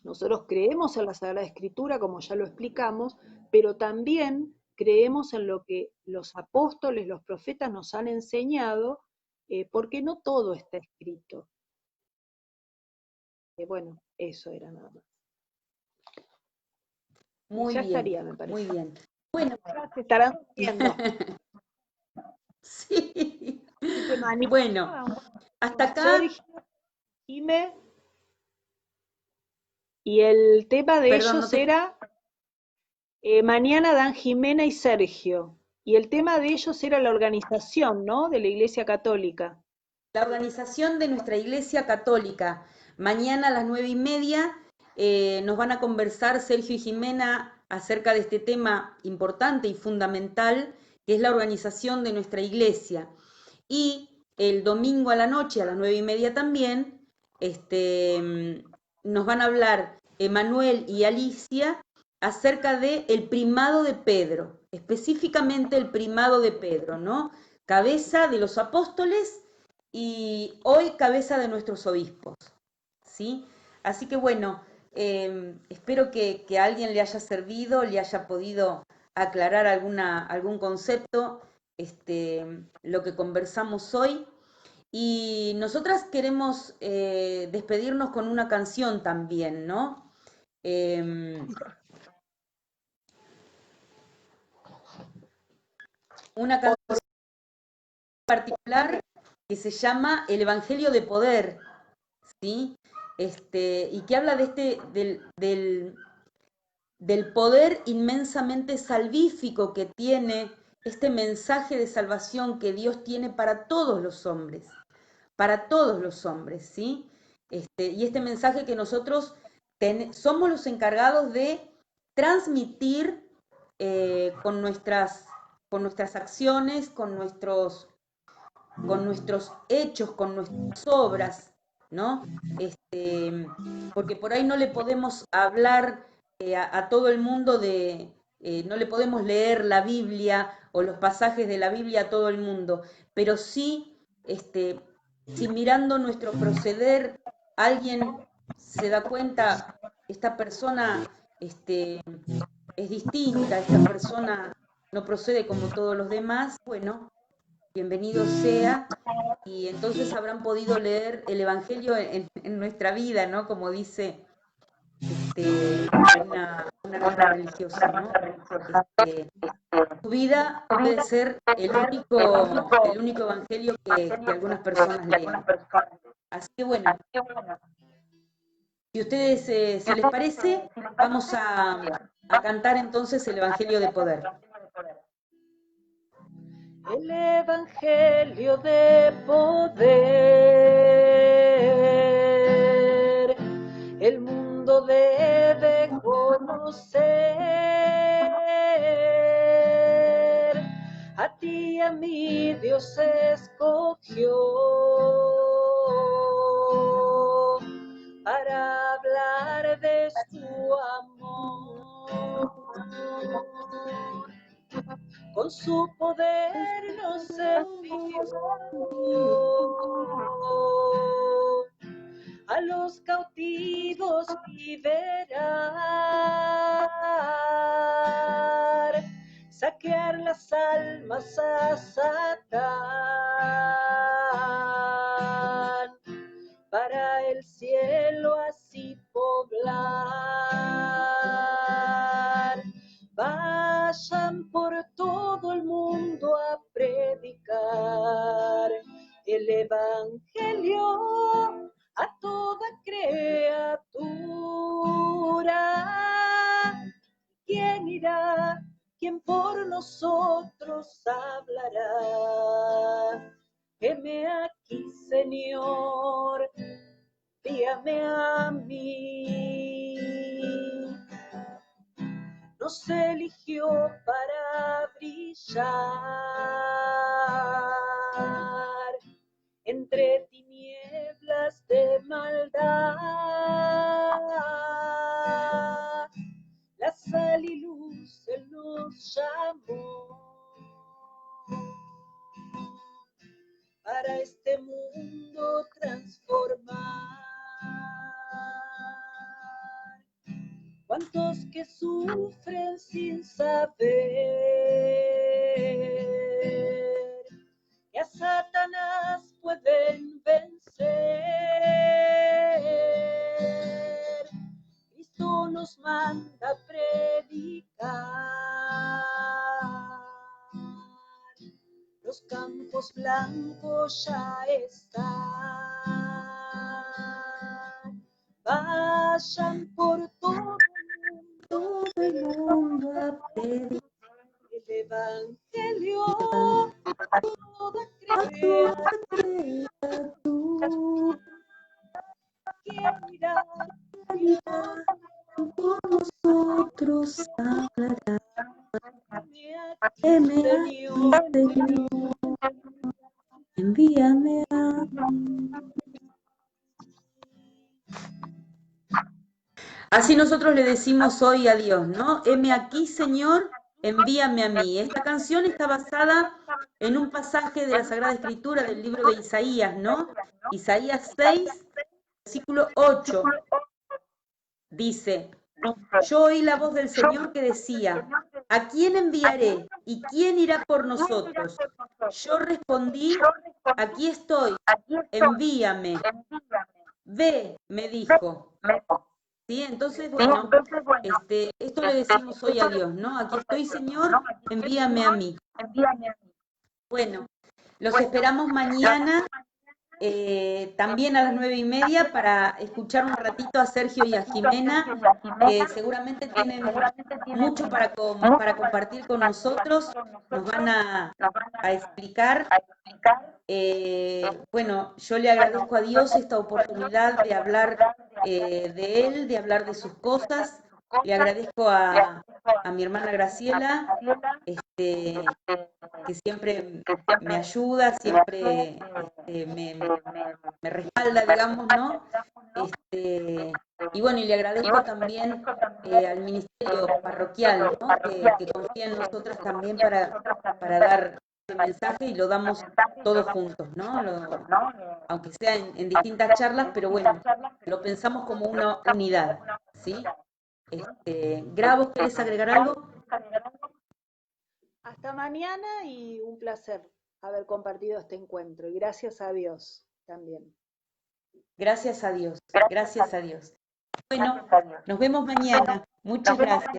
nosotros. Creemos en la Sagrada Escritura, como ya lo explicamos, pero también creemos en lo que los apóstoles, los profetas nos han enseñado, porque no todo está escrito. Bueno, eso era nada más. Muy ya bien, estaría, me parece. muy bien. Bueno, ya se estarán viendo. Sí. Bueno, hasta acá. Sergio, Jime, y el tema de ellos era mañana dan Jimena y Sergio, y el tema de ellos era la organización, ¿no?, de la Iglesia Católica. La organización de nuestra Iglesia Católica. Mañana a las 9:30 nos van a conversar Sergio y Jimena acerca de este tema importante y fundamental, que es la organización de nuestra Iglesia. Y el domingo a la noche, a las 9:30 también, nos van a hablar Emanuel y Alicia acerca del primado de Pedro, específicamente el primado de Pedro, ¿no? Cabeza de los apóstoles y hoy cabeza de nuestros obispos, ¿sí? Así que bueno, espero que a alguien le haya servido, le haya podido aclarar algún concepto, lo que conversamos hoy. Y nosotras queremos despedirnos con una canción también, ¿no? Una canción particular que se llama El Evangelio de Poder, ¿sí? Y que habla de del poder inmensamente salvífico que tiene este mensaje de salvación que Dios tiene para todos los hombres, ¿sí? Y este mensaje que nosotros somos los encargados de transmitir con nuestras acciones, con nuestros hechos, con nuestras obras, ¿no? Porque por ahí no le podemos hablar a todo el mundo no le podemos leer la Biblia o los pasajes de la Biblia a todo el mundo, pero sí, si mirando nuestro proceder alguien se da cuenta, esta persona es distinta, esta persona no procede como todos los demás, bueno, bienvenido sea, y entonces habrán podido leer el Evangelio en nuestra vida, ¿no? Como dice una hermana religiosa, ¿no? Tu vida puede ser el único Evangelio que algunas personas leen. Así que bueno, Si ustedes, si les parece, vamos a cantar entonces el Evangelio de Poder. El Evangelio de poder, el mundo debe conocer. A ti y a mí Dios escogió para hablar de su amor. Con su poder nos envió a los cautivos liberar, saquear las almas a Satán, para el cielo así poblar. Vayan por todo el mundo a predicar el Evangelio a toda criatura. ¿Quién irá? ¿Quién por nosotros hablará? Heme aquí, Señor, envíame a mí. Nos eligió para brillar entre tinieblas de maldad. La sal y luz Él nos llamó para este mundo transformar. ¿Cuántos que sufren sin saber que a Satanás pueden vencer? Cristo nos manda a predicar. Los campos blancos ya están. Vayan por todo el mundo a predicar el Evangelio a toda criatura. ¿Quién irá? Por nosotros hablará. Heme aquí, Señor, envíame a mí. Así nosotros le decimos hoy a Dios, ¿no? Heme aquí, Señor, envíame a mí. Esta canción está basada en un pasaje de la Sagrada Escritura del libro de Isaías, ¿no? Isaías 6, versículo 8. Dice: yo oí la voz del Señor que decía: ¿a quién enviaré? ¿Y quién irá por nosotros? Yo respondí: aquí estoy, envíame. Ve, me dijo. ¿Sí? Entonces, bueno, esto le decimos hoy a Dios, ¿no? Aquí estoy, Señor, envíame a mí. Bueno, los esperamos mañana. También a las 9:30 para escuchar un ratito a Sergio y a Jimena, que seguramente tienen mucho para compartir con nosotros, nos van a explicar. Bueno, yo le agradezco a Dios esta oportunidad de hablar de Él, de hablar de sus cosas. Le agradezco a mi hermana Graciela, que siempre me ayuda, siempre me respalda, digamos, ¿no? Y bueno, y le agradezco también al ministerio parroquial, ¿no? Que confía en nosotras también para dar este mensaje, y lo damos todos juntos, ¿no? Aunque sea en distintas charlas, pero bueno, lo pensamos como una unidad, ¿sí? Grabo, ¿querés agregar algo? Hasta mañana y un placer haber compartido este encuentro. Y gracias a Dios también. Gracias a Dios, gracias a Dios. Bueno, nos vemos mañana. Muchas gracias.